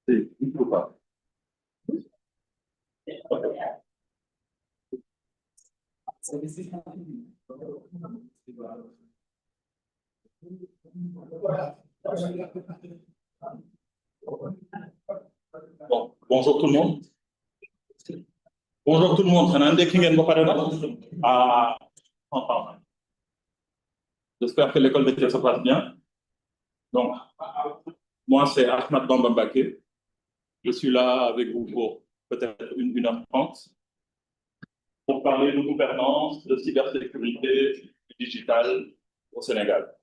Il faut pas. Bon, bonjour tout le monde. Bonjour tout le monde. Ah, enfin. J'espère que l'école d'été se passe bien. Donc, moi, c'est Ahmad Bambambake. Je suis là avec vous pour peut-être 1h30 pour parler de gouvernance, de cybersécurité, du digital au Sénégal.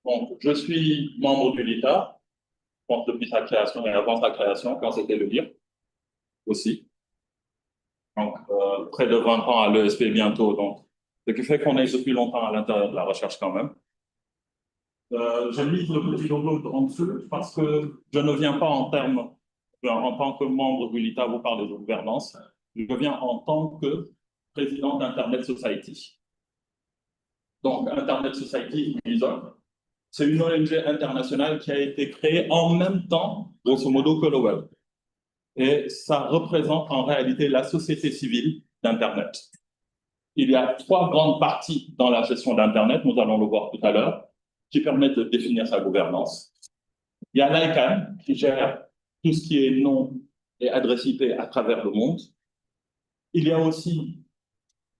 Donc, je suis membre du LITA, je pense depuis sa création et avant sa création, quand c'était le LIR aussi. Donc, près de 20 ans à l'ESP bientôt. Donc, ce qui fait qu'on est depuis longtemps à l'intérieur de la recherche quand même. Je lis le petit logo en dessous parce que je ne viens pas en tant que membre du LITA, vous parlez de gouvernance. Je viens en tant que président d'Internet Society. Donc, Internet Society, c'est une ONG internationale qui a été créée en même temps, grosso modo, que le web. Et ça représente en réalité la société civile d'Internet. Il y a 3 grandes parties dans la gestion d'Internet, nous allons le voir tout à l'heure, qui permettent de définir sa gouvernance. Il y a l'ICANN qui gère tout ce qui est nom et adresse IP à travers le monde. Il y a aussi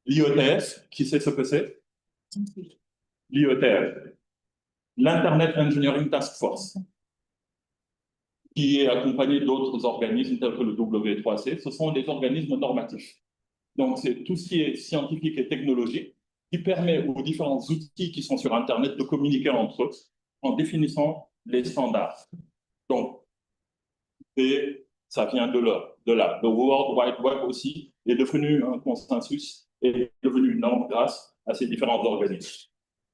l'IETF, qui sait ce que c'est? L'IETF, l'Internet Engineering Task Force, qui est accompagné d'autres organismes tels que le W3C. Ce sont des organismes normatifs. Donc, c'est tout ce qui est scientifique et technologique qui permet aux différents outils qui sont sur Internet de communiquer entre eux en définissant les standards. Donc, ça vient de là. Le World Wide Web aussi est devenu un consensus et est devenu une norme grâce à ces différents organismes.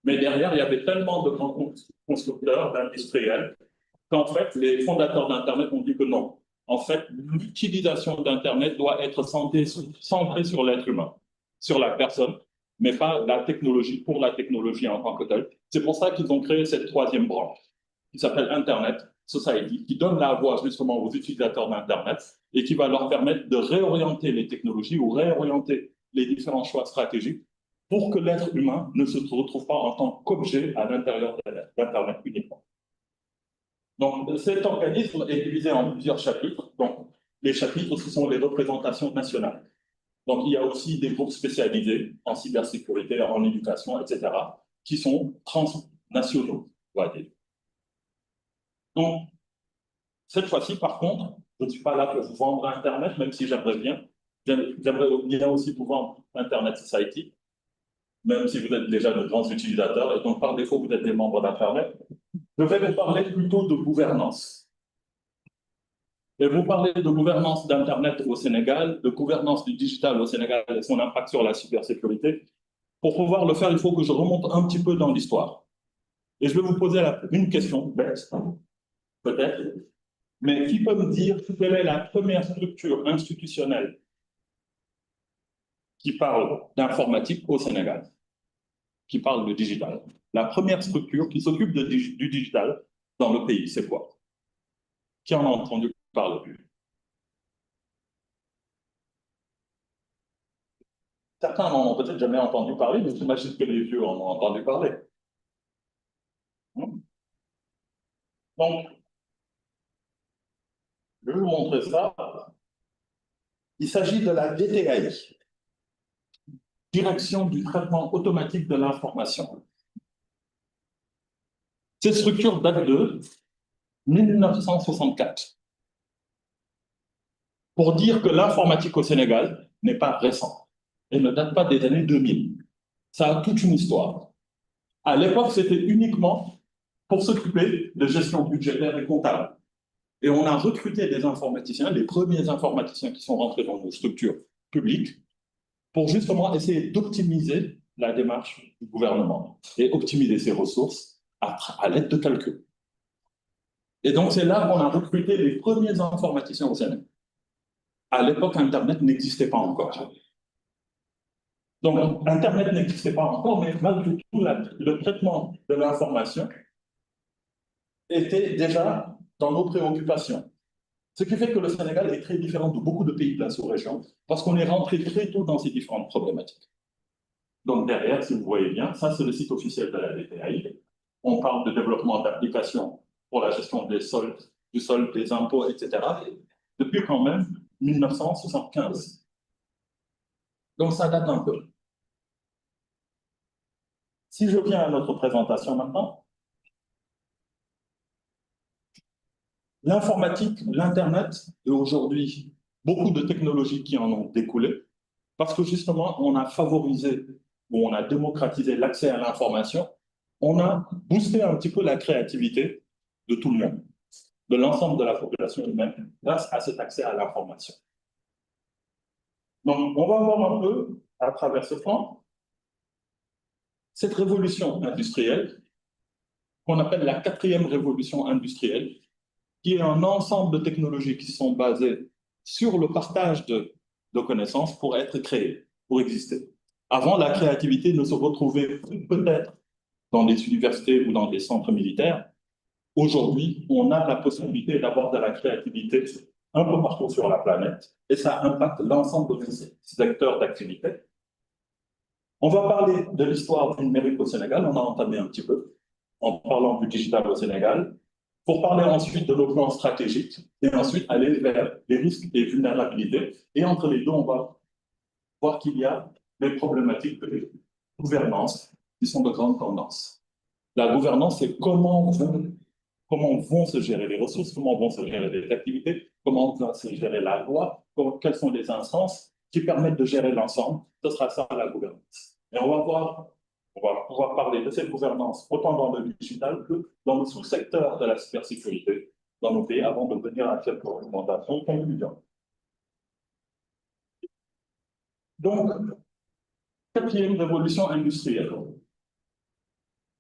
Mais derrière, il y avait tellement de grands constructeurs, d'industriels, qu'en fait, les fondateurs d'Internet ont dit que non. En fait, l'utilisation d'Internet doit être centrée sur l'être humain, sur la personne, mais pas la technologie pour la technologie en tant que telle. C'est pour ça qu'ils ont créé cette 3e branche, qui s'appelle Internet Society, qui donne la voix justement aux utilisateurs d'Internet et qui va leur permettre de réorienter les technologies ou réorienter les différents choix stratégiques pour que l'être humain ne se retrouve pas en tant qu'objet à l'intérieur d'Internet uniquement. Donc, cet organisme est divisé en plusieurs chapitres. Donc, les chapitres, ce sont les représentations nationales. Donc, il y a aussi des groupes spécialisés en cybersécurité, en éducation, etc., qui sont transnationaux, on va dire. Donc, cette fois-ci, par contre, je ne suis pas là pour vous vendre Internet, même si j'aimerais bien. J'aimerais bien aussi vous vendre Internet Society, même si vous êtes déjà de grands utilisateurs, et donc par défaut, vous êtes des membres d'Internet. Je vais vous parler plutôt de gouvernance. Et vous parlez de gouvernance d'Internet au Sénégal, de gouvernance du digital au Sénégal et son impact sur la cybersécurité. Pour pouvoir le faire, il faut que je remonte un petit peu dans l'histoire. Et je vais vous poser une question bête, peut-être, mais qui peut me dire quelle est la première structure institutionnelle qui parle d'informatique au Sénégal, qui parle de digital? La première structure qui s'occupe du digital dans le pays, c'est quoi? Qui en a entendu parler? Certains n'en ont peut-être jamais entendu parler, mais j'imagine que les vieux en ont entendu parler. Donc, je vais vous montrer ça. Il s'agit de la DTAI, Direction du traitement automatique de l'information. Cette structure date de 1964. Pour dire que l'informatique au Sénégal n'est pas récente. Elle ne date pas des années 2000. Ça a toute une histoire. À l'époque, c'était uniquement pour s'occuper de gestion budgétaire et comptable. Et on a recruté des informaticiens, les premiers informaticiens qui sont rentrés dans nos structures publiques, pour justement essayer d'optimiser la démarche du gouvernement et optimiser ses ressources à l'aide de calculs. Et donc, c'est là qu'on a recruté les premiers informaticiens au Sénégal. À l'époque, Internet n'existait pas encore. Donc, Internet n'existait pas encore, mais malgré tout, le traitement de l'information était déjà dans nos préoccupations. Ce qui fait que le Sénégal est très différent de beaucoup de pays de la sous-région, parce qu'on est rentré très tôt dans ces différentes problématiques. Donc derrière, si vous voyez bien, ça c'est le site officiel de la DTAI. On parle de développement d'applications pour la gestion des sols, du sol, des impôts, etc. Depuis quand même 1975. Donc ça date un peu. Si je viens à notre présentation maintenant, l'informatique, l'Internet et aujourd'hui beaucoup de technologies qui en ont découlé, parce que justement, on a favorisé ou on a démocratisé l'accès à l'information, on a boosté un petit peu la créativité de tout le monde, de l'ensemble de la population humaine, grâce à cet accès à l'information. Donc, on va voir un peu, à travers ce plan, cette révolution industrielle, qu'on appelle la quatrième révolution industrielle, qui est un ensemble de technologies qui sont basées sur le partage de connaissances pour être créées, pour exister. Avant, la créativité ne se retrouvait peut-être dans des universités ou dans des centres militaires. Aujourd'hui, on a la possibilité d'avoir de la créativité un peu partout sur la planète et ça impacte l'ensemble de ces acteurs d'activité. On va parler de l'histoire du numérique au Sénégal, on a entamé un petit peu en parlant du digital au Sénégal, pour parler ensuite de nos plans stratégiques et ensuite aller vers les risques et vulnérabilités. Et entre les deux, on va voir qu'il y a des problématiques de gouvernance qui sont de grandes tendances. La gouvernance, c'est comment vont se gérer les ressources, comment vont se gérer les activités, comment va se gérer la loi, quelles sont les instances qui permettent de gérer l'ensemble. Ce sera ça la gouvernance. Et on va pouvoir parler de cette gouvernance autant dans le digital que dans le sous-secteur de la cybersécurité dans nos pays avant de venir à quelques recommandations concluantes. Donc, quatrième révolution industrielle.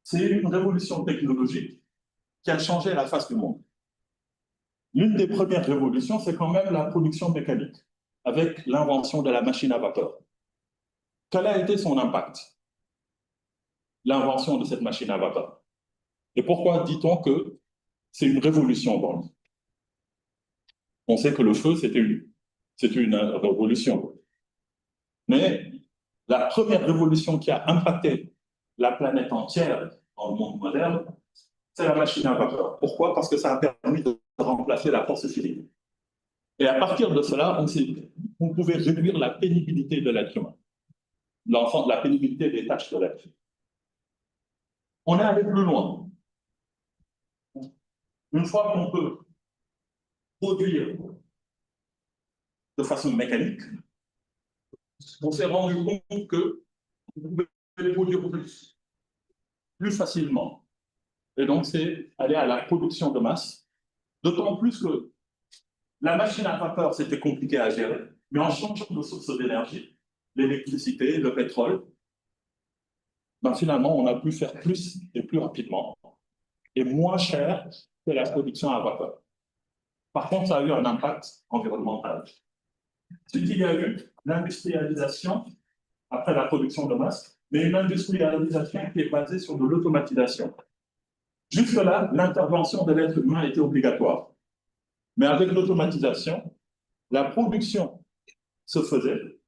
C'est une révolution technologique qui a changé la face du monde. L'une des premières révolutions, c'est quand même la production mécanique, avec l'invention de la machine à vapeur. Quel a été son impact? L'invention de cette machine à vapeur. Et pourquoi dit-on que c'est une révolution pour nous? On sait que le feu, c'est une révolution. Mais la première révolution qui a impacté la planète entière dans le monde moderne, c'est la machine à vapeur. Pourquoi? Parce que ça a permis de remplacer la force physique. Et à partir de cela, on pouvait réduire la pénibilité de l'être humain, la pénibilité des tâches de l'être. On est allé plus loin. Une fois qu'on peut produire de façon mécanique, on s'est rendu compte que on pouvait produire plus facilement. Et donc, c'est aller à la production de masse, d'autant plus que la machine à vapeur, c'était compliqué à gérer, mais en changeant de source d'énergie, l'électricité, le pétrole, ben finalement, on a pu faire plus et plus rapidement et moins cher que la production à vapeur. Par contre, ça a eu un impact environnemental. C'est qu'il y a eu l'industrialisation après la production de masse, mais une industrialisation qui est basée sur de l'automatisation. Jusque-là, l'intervention de l'être humain était obligatoire. Mais avec l'automatisation, la production se faisait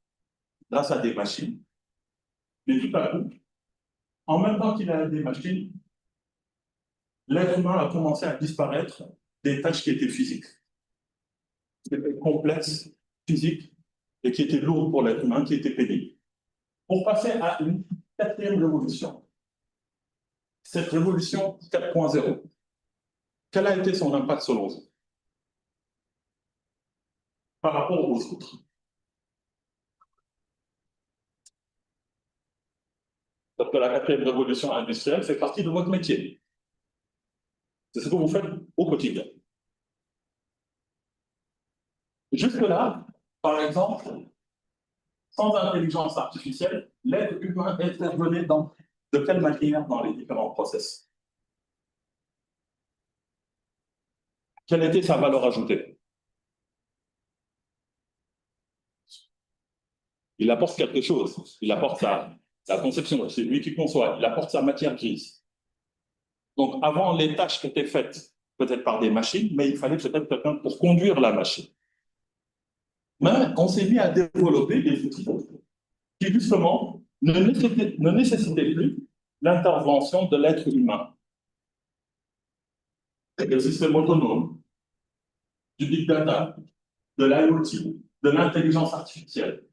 grâce à des machines. Mais tout à coup, en même temps qu'il y avait des machines, l'être humain a commencé à disparaître des tâches qui étaient physiques, qui étaient complexes, physiques, et qui étaient lourdes pour l'être humain, qui étaient pénibles. Pour passer à une quatrième révolution. Cette révolution 4.0, quel a été son impact selon vous par rapport aux autres? Parce que la quatrième révolution industrielle fait partie de votre métier. C'est ce que vous faites au quotidien. Jusque-là, par exemple, sans intelligence artificielle, l'être humain intervenait de quelle manière dans les différents process? Quelle était sa valeur ajoutée? Il apporte quelque chose. Il apporte la conception. C'est lui qui conçoit. Il apporte sa matière grise. Donc, avant, les tâches étaient faites peut-être par des machines, mais il fallait peut-être quelqu'un pour conduire la machine. Mais on s'est mis à développer des outils qui, justement, ne nécessitaient plus l'intervention de l'être humain. Le système autonome, du big data, de l'IoT, de l'intelligence artificielle,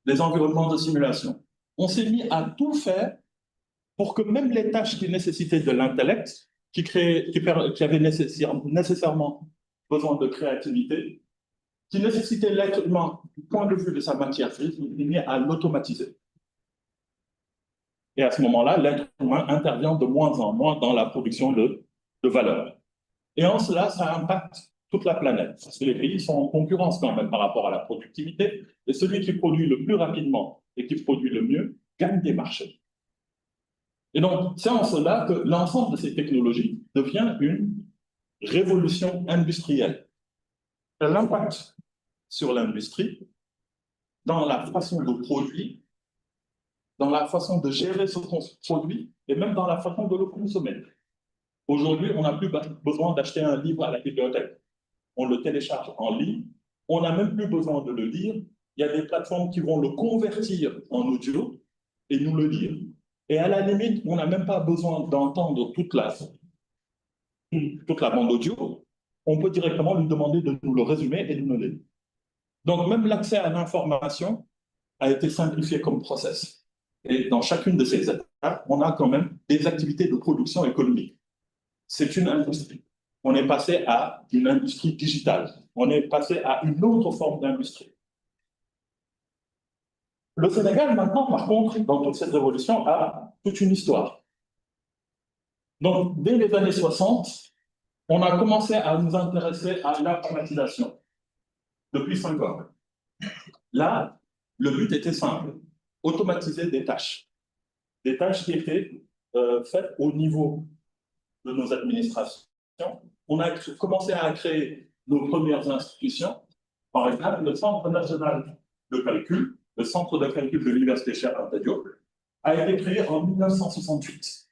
des environnements de simulation. On s'est mis à tout faire pour que même les tâches qui nécessitaient de l'intellect, qui avaient nécessairement besoin de créativité, qui nécessitaient l'être humain du point de vue de sa matière physique, on s'est mis à l'automatiser. Et à ce moment-là, l'être humain intervient de moins en moins dans la production de valeur. Et en cela, ça impacte toute la planète, parce que les pays sont en concurrence quand même par rapport à la productivité, et celui qui produit le plus rapidement et qui produit le mieux gagne des marchés. Et donc, c'est en cela que l'ensemble de ces technologies devient une révolution industrielle. L'impact sur l'industrie, dans la façon de produire, dans la façon de gérer ce qu'on produit, et même dans la façon de le consommer. Aujourd'hui, on n'a plus besoin d'acheter un livre à la bibliothèque. On le télécharge en ligne. On n'a même plus besoin de le lire. Il y a des plateformes qui vont le convertir en audio et nous le lire. Et à la limite, on n'a même pas besoin d'entendre toute la bande audio. On peut directement lui demander de nous le résumer et de nous le lire. Donc, même l'accès à l'information a été simplifié comme process. Et dans chacune de ces étapes, on a quand même des activités de production économique. C'est une industrie. On est passé à une industrie digitale. On est passé à une autre forme d'industrie. Le Sénégal, maintenant, par contre, dans toute cette révolution, a toute une histoire. Donc, dès les années 60, on a commencé à nous intéresser à l'informatisation, depuis 5 ans. Là, le but était simple, automatiser des tâches qui étaient faites au niveau de nos administrations. On a commencé à créer nos premières institutions, par exemple le Centre national de calcul, le Centre de calcul de l'Université Cheikh Anta Diop, a été créé en 1968.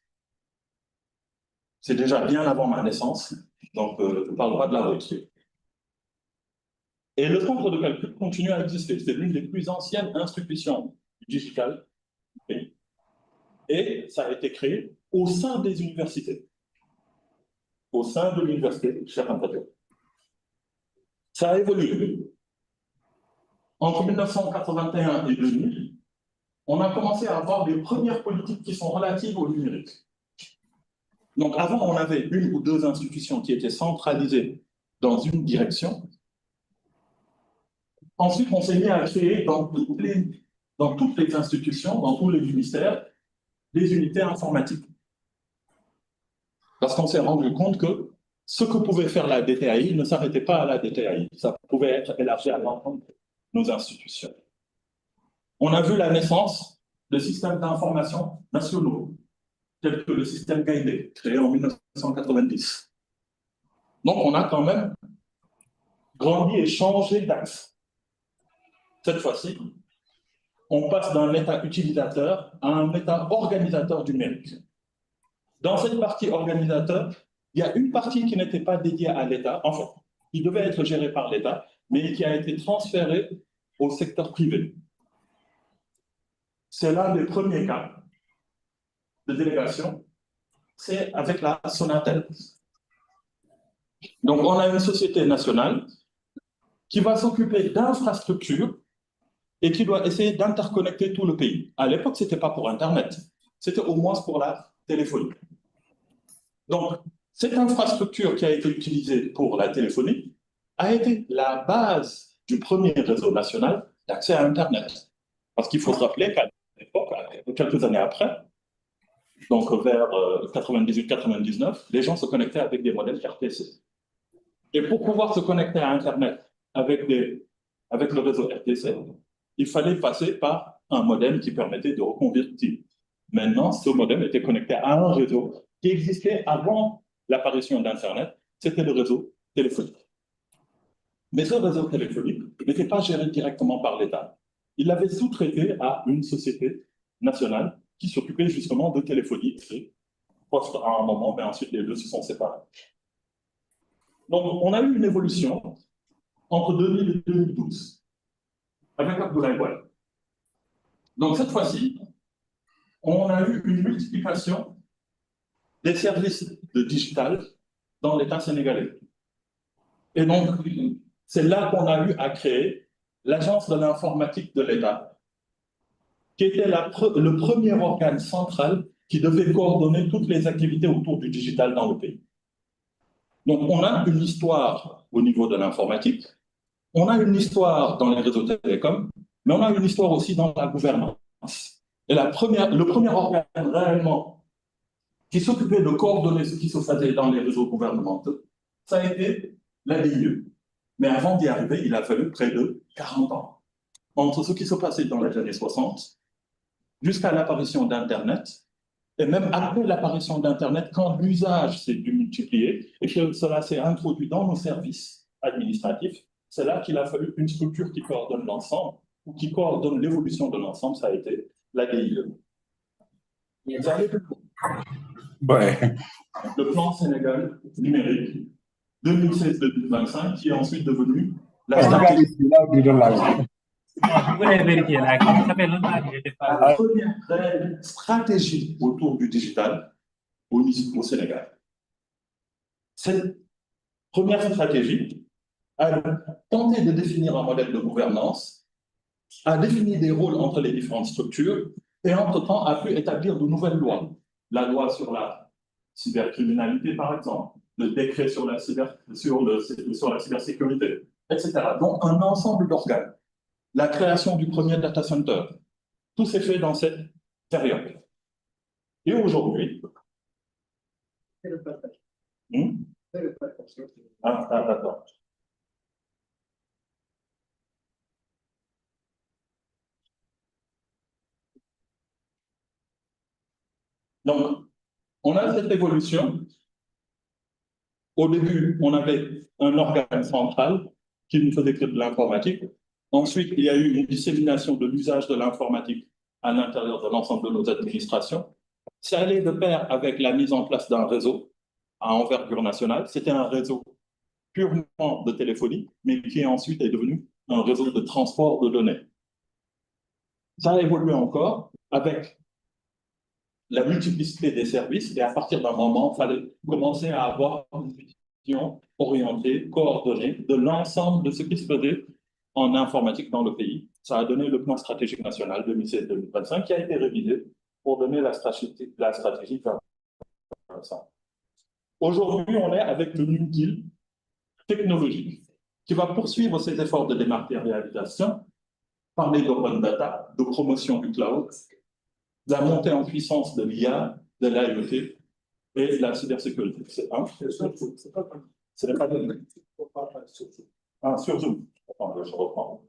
C'est déjà bien avant ma naissance, donc je ne parle pas de la rupture. Et le Centre de calcul continue à exister. C'est l'une des plus anciennes institutions digitales du pays. Et ça a été créé au sein des universités. Au sein de l'université Cheikh Anta Diop. Ça a évolué. Entre 1981 et 2000, on a commencé à avoir les premières politiques qui sont relatives au numérique. Donc avant, on avait une ou deux institutions qui étaient centralisées dans une direction. Ensuite, on s'est mis à créer dans toutes les institutions, dans tous les ministères, des unités informatiques. Parce qu'on s'est rendu compte que ce que pouvait faire la DTAI ne s'arrêtait pas à la DTAI. Ça pouvait être élargi à l'ensemble de nos institutions. On a vu la naissance de systèmes d'information nationaux, tels que le système Gaïdé, créé en 1990. Donc, on a quand même grandi et changé d'axe. Cette fois-ci, on passe d'un état utilisateur à un état organisateur du numérique. Dans cette partie organisateur, il y a une partie qui n'était pas dédiée à l'État, en fait, qui devait être gérée par l'État, mais qui a été transférée au secteur privé. C'est l'un des premiers cas de délégation, c'est avec la Sonatel. Donc, on a une société nationale qui va s'occuper d'infrastructures et qui doit essayer d'interconnecter tout le pays. À l'époque, ce n'était pas pour Internet, c'était au moins pour la téléphonie. Donc, cette infrastructure qui a été utilisée pour la téléphonie a été la base du premier réseau national d'accès à Internet. Parce qu'il faut se rappeler qu'à l'époque, quelques années après, donc vers 98-99, les gens se connectaient avec des modems RTC. Et pour pouvoir se connecter à Internet avec le réseau RTC, il fallait passer par un modem qui permettait de reconvertir. Maintenant, ce modem était connecté à un réseau qui existait avant l'apparition d'Internet, c'était le réseau téléphonique. Mais ce réseau téléphonique n'était pas géré directement par l'État. Il l'avait sous-traité à une société nationale qui s'occupait justement de téléphonie proches à un moment, mais ensuite les deux se sont séparés. Donc, on a eu une évolution entre 2000 et 2012 avec Abdoulaye Wade. Donc, cette fois-ci, on a eu une multiplication des services de digital dans l'État sénégalais. Et donc, c'est là qu'on a eu à créer l'Agence de l'informatique de l'État, qui était le premier organe central qui devait coordonner toutes les activités autour du digital dans le pays. Donc, on a une histoire au niveau de l'informatique, on a une histoire dans les réseaux télécoms, mais on a une histoire aussi dans la gouvernance. Et le premier organe réellement qui s'occupait de coordonner ce qui se faisait dans les réseaux gouvernementaux, ça a été la DIE. Mais avant d'y arriver, il a fallu près de 40 ans. Entre ce qui se passait dans les années 60, jusqu'à l'apparition d'Internet, et même après l'apparition d'Internet, quand l'usage s'est multiplié et que cela s'est introduit dans nos services administratifs, c'est là qu'il a fallu une structure qui coordonne l'ensemble, ou qui coordonne l'évolution de l'ensemble, ça a été la DIE. Vous avez le plan Sénégal numérique 2016-2025, qui est ensuite devenu la stratégie. La première réelle stratégie autour du digital au Sénégal. Cette première stratégie a tenté de définir un modèle de gouvernance, a défini des rôles entre les différentes structures et entre-temps a pu établir de nouvelles lois. La loi sur la cybercriminalité, par exemple, le décret sur la cybersécurité, etc. Donc un ensemble d'organes. La création du premier data center. Tout s'est fait dans cette période. Et aujourd'hui... D'accord. Donc, on a cette évolution. Au début, on avait un organe central qui ne faisait que de l'informatique. Ensuite, il y a eu une dissémination de l'usage de l'informatique à l'intérieur de l'ensemble de nos administrations. Ça allait de pair avec la mise en place d'un réseau à envergure nationale. C'était un réseau purement de téléphonie, mais qui ensuite est devenu un réseau de transport de données. Ça a évolué encore avec la multiplicité des services et à partir d'un moment, il fallait commencer à avoir une vision orientée, coordonnée de l'ensemble de ce qui se faisait en informatique dans le pays. Ça a donné le plan stratégique national 2016-2025 qui a été révisé pour donner la stratégie 2025. Aujourd'hui, on est avec le New Deal technologique qui va poursuivre ses efforts de dématérialisation, parler d'open data, de promotion du cloud, de la montée en puissance de l'IA, de l'IoT et de la cybersécurité. C'est ce n'est pas donné. Sur Zoom. Attends, je reprends.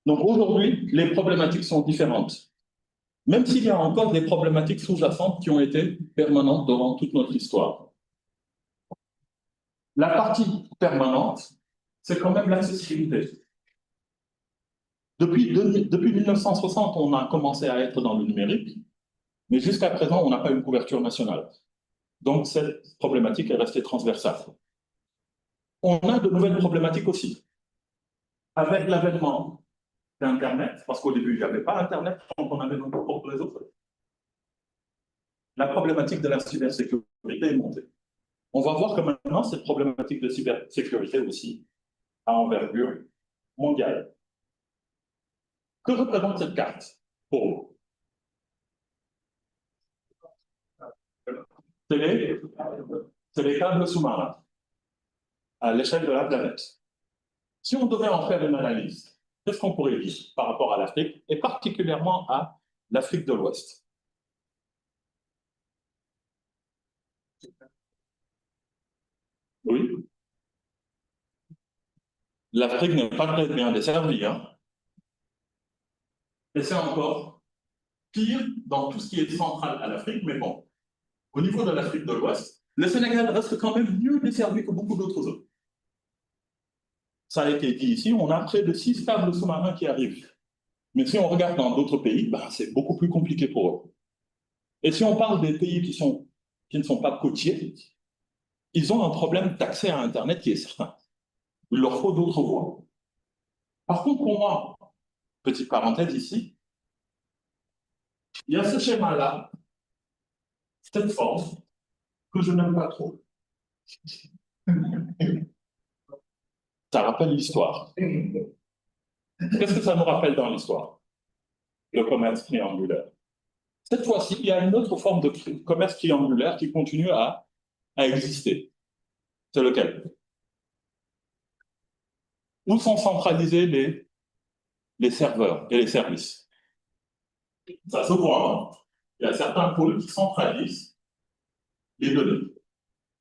Donc aujourd'hui, les problématiques sont différentes. Même s'il y a encore des problématiques sous-jacentes qui ont été permanentes durant toute notre histoire. La partie permanente, c'est quand même l'accessibilité. Depuis 1960, on a commencé à être dans le numérique, mais jusqu'à présent, on n'a pas une couverture nationale. Donc, cette problématique est restée transversale. On a de nouvelles problématiques aussi. Avec l'avènement d'Internet, parce qu'au début, il n'y avait pas Internet quand on avait nos propres réseaux, la problématique de la cybersécurité est montée. On va voir que maintenant, cette problématique de cybersécurité aussi à envergure mondiale. Que représente cette carte pour vous? C'est les câbles sous-marins à l'échelle de la planète. Si on devait en faire une analyse, qu'est-ce qu'on pourrait dire par rapport à l'Afrique et particulièrement à l'Afrique de l'Ouest? Oui. L'Afrique n'est pas très bien desservie. Hein? Et c'est encore pire dans tout ce qui est central à l'Afrique, mais bon, au niveau de l'Afrique de l'Ouest, le Sénégal reste quand même mieux desservi que beaucoup d'autres zones. Ça a été dit ici, on a près de 6 câbles sous-marins qui arrivent. Mais si on regarde dans d'autres pays, ben, c'est beaucoup plus compliqué pour eux. Et si on parle des pays qui ne sont pas côtiers, ils ont un problème d'accès à Internet qui est certain. Il leur faut d'autres voies. Par contre, pour moi, petite parenthèse ici, il y a ce schéma-là, cette forme, que je n'aime pas trop. Ça rappelle l'histoire. Qu'est-ce que ça nous rappelle dans l'histoire? Le commerce triangulaire. Cette fois-ci, il y a une autre forme de commerce triangulaire qui continue à exister. C'est lequel? Où sont centralisés les serveurs et les services? Ça se voit. Hein. Il y a certains pôles qui centralisent les données.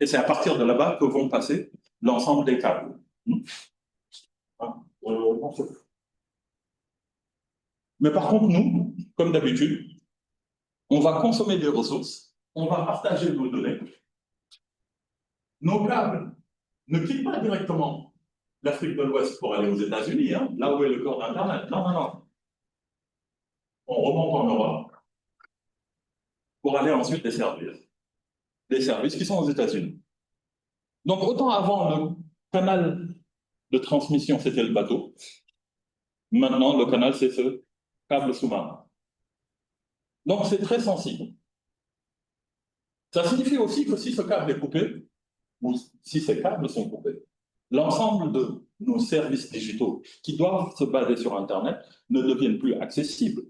Et c'est à partir de là-bas que vont passer l'ensemble des câbles. Mais par contre, nous, comme d'habitude, on va consommer des ressources, on va partager nos données. Nos câbles ne quittent pas directement l'Afrique de l'Ouest pour aller aux États-Unis, hein, là où est le corps d'Internet. Non, non, non. On remonte en Europe pour aller ensuite desservir des services qui sont aux États-Unis. Donc, autant avant, le canal de transmission, c'était le bateau. Maintenant, le canal, c'est ce câble sous-marin. Donc, c'est très sensible. Ça signifie aussi que si ce câble est coupé, ou si ces câbles sont coupés, l'ensemble de nos services digitaux qui doivent se baser sur Internet ne deviennent plus accessibles.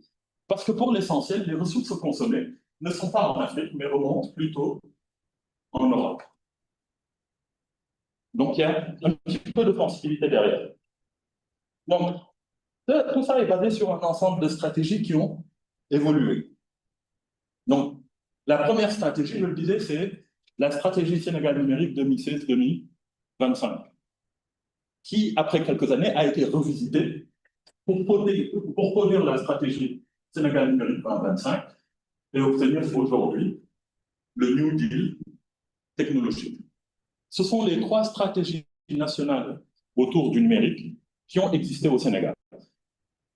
Parce que pour l'essentiel, les ressources consommées ne sont pas en Afrique, mais remontent plutôt en Europe. Donc, il y a un petit peu de sensibilité derrière. Donc, tout ça est basé sur un ensemble de stratégies qui ont évolué. Donc, la première stratégie, je le disais, c'est la stratégie Sénégal numérique 2016-2025, qui, après quelques années, a été revisitée pour produire la stratégie Sénégal numérique 2025 et obtenir aujourd'hui le New Deal technologique. Ce sont les 3 stratégies nationales autour du numérique qui ont existé au Sénégal.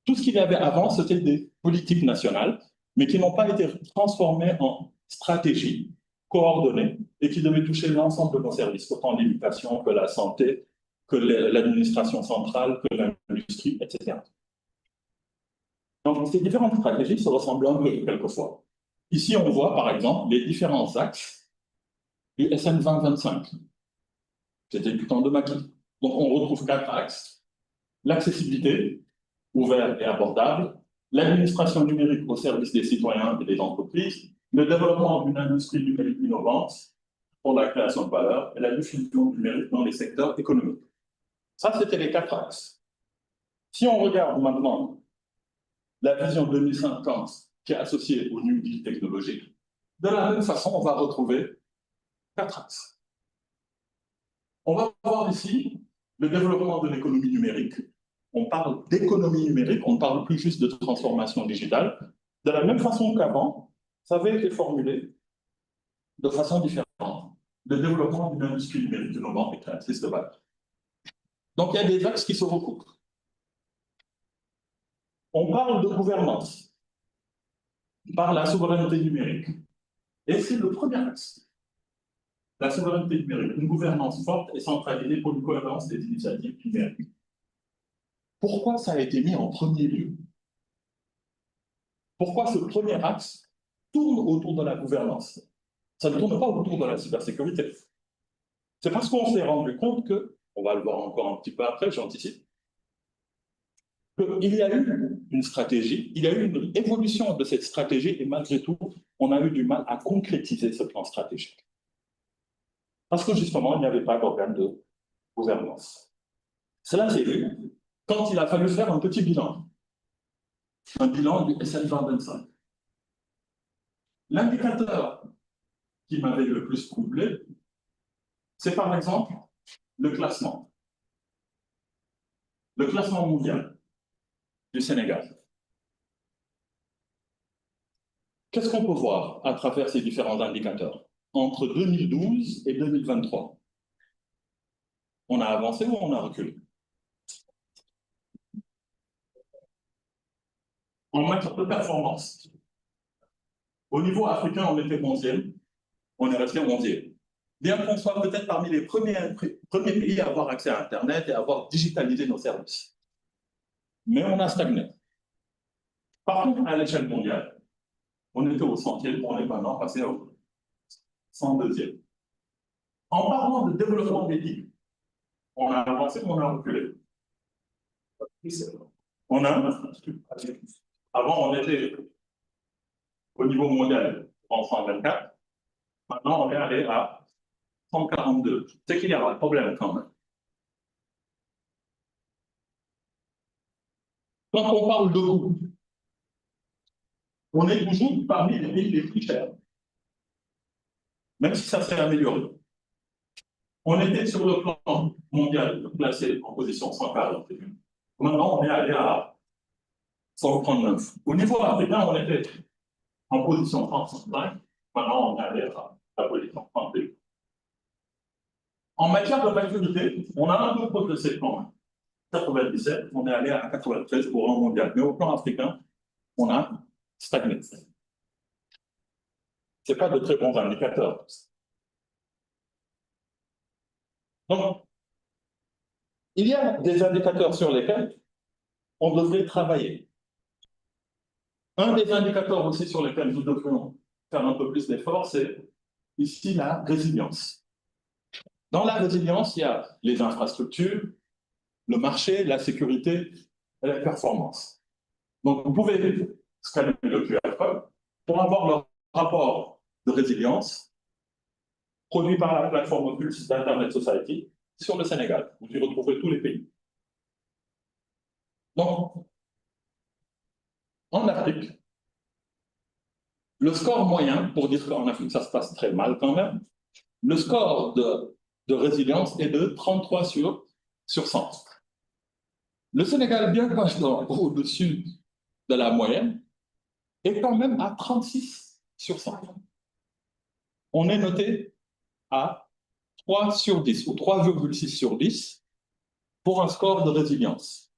Tout ce qu'il y avait avant, c'était des politiques nationales, mais qui n'ont pas été transformées en stratégies coordonnées et qui devaient toucher l'ensemble de nos services, autant l'éducation que la santé, que l'administration centrale, que l'industrie, etc. Donc, ces différentes stratégies se ressemblent un peu quelquefois. Ici, on voit, par exemple, les différents axes du SN 2025. C'était du temps de Macky. Donc, on retrouve 4 axes. L'accessibilité, ouvert et abordable, l'administration numérique au service des citoyens et des entreprises, le développement d'une industrie numérique innovante pour la création de valeur et la diffusion du numérique dans les secteurs économiques. Ça, c'était les 4 axes. Si on regarde maintenant la vision 2050 qui est associée au New Deal technologique, de la même façon, on va retrouver 4 axes. On va voir ici le développement de l'économie numérique. On parle d'économie numérique, on ne parle plus juste de transformation digitale. De la même façon qu'avant, ça avait été formulé de façon différente. Le développement d'une industrie numérique innovante et créatrice de valeur. Donc, il y a des axes qui se recoupent. On parle de gouvernance par la souveraineté numérique. Et c'est le premier axe. La souveraineté numérique, une gouvernance forte et centralisée pour une cohérence des initiatives numériques. Pourquoi ça a été mis en premier lieu? Pourquoi ce premier axe tourne autour de la gouvernance? Ça ne tourne pas autour de la cybersécurité. C'est parce qu'on s'est rendu compte que, on va le voir encore un petit peu après, j'anticipe, qu'il y a eu une stratégie, il y a eu une évolution de cette stratégie et malgré tout, on a eu du mal à concrétiser ce plan stratégique. Parce que justement, il n'y avait pas d'organe de gouvernance. Cela s'est vu quand il a fallu faire un petit bilan. Un bilan du SN 2025. L'indicateur qui m'avait le plus troublé, c'est par exemple le classement. Le classement mondial du Sénégal. Qu'est-ce qu'on peut voir à travers ces différents indicateurs? entre 2012 et 2023. On a avancé ou on a reculé? En matière de performance, au niveau africain, on était 11e, on est resté 11e. Bien qu'on soit peut-être parmi les premiers pays à avoir accès à Internet et à avoir digitalisé nos services. Mais on a stagné. Par contre, à l'échelle mondiale, on était au 100e, on est maintenant passé au 102e. En parlant de développement d'éthique, on a avancé ou on a reculé? On a, avant, on était au niveau mondial en 124. Maintenant, on est allé à 142. C'est qu'il y a un problème quand même. Quand on parle de coût, on est toujours parmi les pays les plus chers, même si ça s'est amélioré. On était sur le plan mondial placé en position 141. Maintenant, on est allé à 139. Au niveau africain, on était en position 135. Maintenant, on est allé à la position 31. En matière de maturité, on a un peu progressé quand même. 97, on est allé à 93 au rang mondial. Mais au plan africain, on a stagné. Ce n'est pas de très bons indicateurs. Donc, il y a des indicateurs sur lesquels on devrait travailler. Un des indicateurs aussi sur lesquels nous devrions faire un peu plus d'efforts, c'est ici la résilience. Dans la résilience, il y a les infrastructures, le marché, la sécurité et la performance. Donc, vous pouvez scanner le QR code pour avoir le rapport de résilience produit par la plateforme Pulse d'Internet Society sur le Sénégal. Vous y retrouverez tous les pays. Donc, en Afrique, le score moyen, pour dire qu'en Afrique, ça se passe très mal quand même, le score de résilience est de 33 sur 100. Le Sénégal, bien qu'étant au-dessus de la moyenne, est quand même à 36 sur 100. On est noté à 3 sur 10 ou 3,6 sur 10 pour un score de résilience.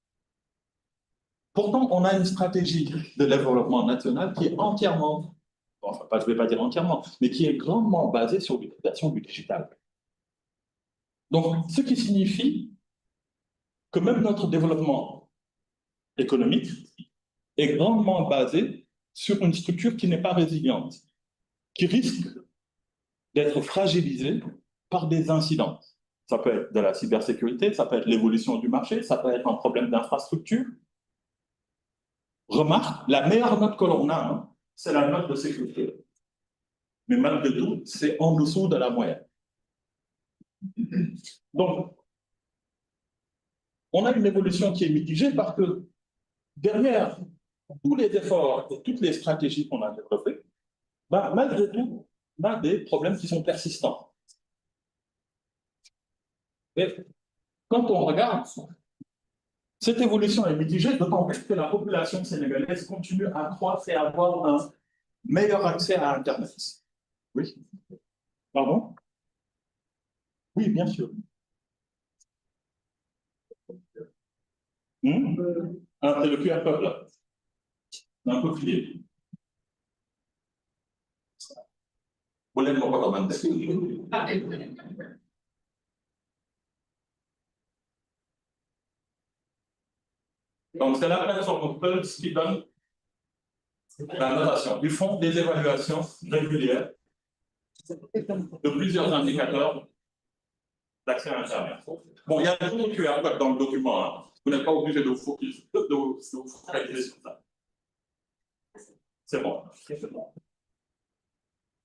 Pourtant, on a une stratégie de développement national qui est entièrement, enfin, je ne vais pas dire entièrement, mais qui est grandement basée sur l'utilisation du digital. Donc, ce qui signifie que même notre développement économique est grandement basé sur une structure qui n'est pas résiliente, qui risque d'être fragilisée par des incidents. Ça peut être de la cybersécurité, ça peut être l'évolution du marché, ça peut être un problème d'infrastructure. Remarque, la meilleure note que l'on a, hein, c'est la note de sécurité. Mais malgré tout, c'est en dessous de la moyenne. Donc, on a une évolution qui est mitigée parce que derrière tous les efforts et toutes les stratégies qu'on a développées, bah, malgré tout, on a des problèmes qui sont persistants. Et quand on regarde, cette évolution est mitigée, d'autant plus que la population sénégalaise continue à croître et à avoir un meilleur accès à Internet. Oui. Pardon? Oui, bien sûr. Alors, c'est le QR code là. Un peu plié. Vous l'avez pas commandé. Donc, c'est la plateforme Pulse qui donne la notation. Ils font des évaluations régulières de plusieurs indicateurs d'accès à Internet. Bon, il y a d'autres QR codes dans le document. Hein. Vous n'êtes pas obligé de vous focaliser sur ça. C'est bon.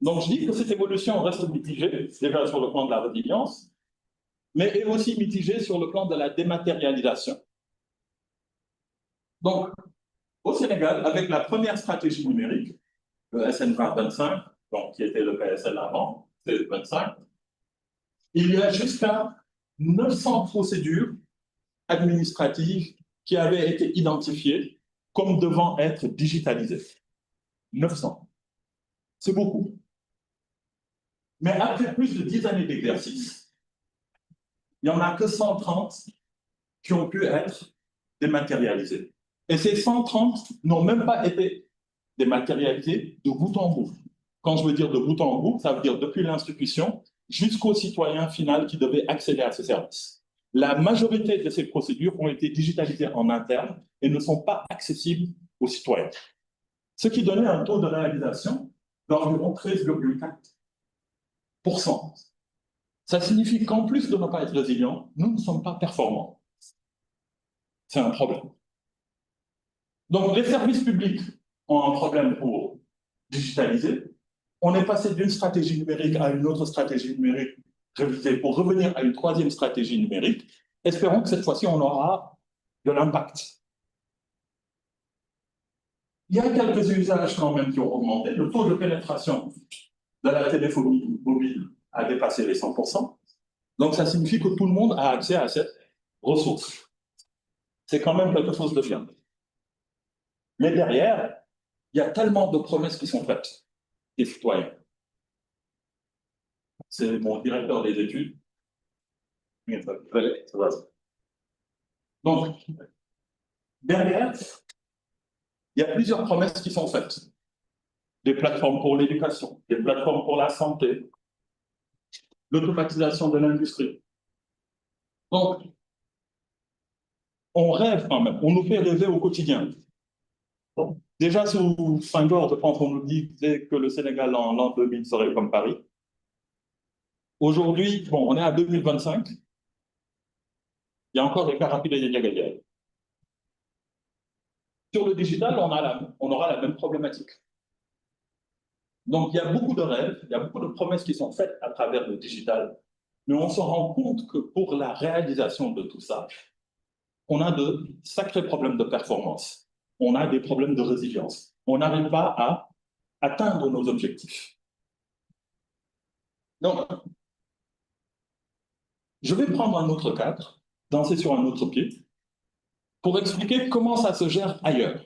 Donc, je dis que cette évolution reste mitigée, déjà sur le plan de la résilience, mais est aussi mitigée sur le plan de la dématérialisation. Donc, au Sénégal, avec la première stratégie numérique, le SN 2025, donc, qui était le PSL avant, c'est le 25, il y a jusqu'à 900 procédures administratives qui avaient été identifiées comme devant être digitalisées. 900. C'est beaucoup. Mais après plus de 10 années d'exercice, il n'y en a que 130 qui ont pu être dématérialisés. Et ces 130 n'ont même pas été dématérialisés de bout en bout. Quand je veux dire de bout en bout, ça veut dire depuis l'institution jusqu'au citoyen final qui devait accéder à ces services. La majorité de ces procédures ont été digitalisées en interne et ne sont pas accessibles aux citoyens. Ce qui donnait un taux de réalisation d'environ 13,4%. Ça signifie qu'en plus de ne pas être résilients, nous ne sommes pas performants. C'est un problème. Donc, les services publics ont un problème pour digitaliser. On est passé d'une stratégie numérique à une autre stratégie numérique révisée pour revenir à une troisième stratégie numérique. Espérons que cette fois-ci, on aura de l'impact. Il y a quelques usages quand même qui ont augmenté. Le taux de pénétration de la téléphonie mobile a dépassé les 100%. Donc, ça signifie que tout le monde a accès à cette ressource. C'est quand même quelque chose de bien. Mais derrière, il y a tellement de promesses qui sont faites des citoyens. C'est mon directeur des études. Donc, derrière, il y a plusieurs promesses qui sont faites. Des plateformes pour l'éducation, des plateformes pour la santé, l'automatisation de l'industrie. Donc, on rêve quand même, on nous fait rêver au quotidien. Bon. Déjà, sous Senghor, je pense qu'on nous disait que le Sénégal en l'an 2000 serait comme Paris. Aujourd'hui, bon, on est à 2025. Il y a encore des cars rapides et des diagalières. Sur le digital, on aura la même problématique. Donc, il y a beaucoup de rêves, il y a beaucoup de promesses qui sont faites à travers le digital, mais on se rend compte que pour la réalisation de tout ça, on a de sacrés problèmes de performance. On a des problèmes de résilience. On n'arrive pas à atteindre nos objectifs. Donc, je vais prendre un autre cadre, danser sur un autre pied, pour expliquer comment ça se gère ailleurs.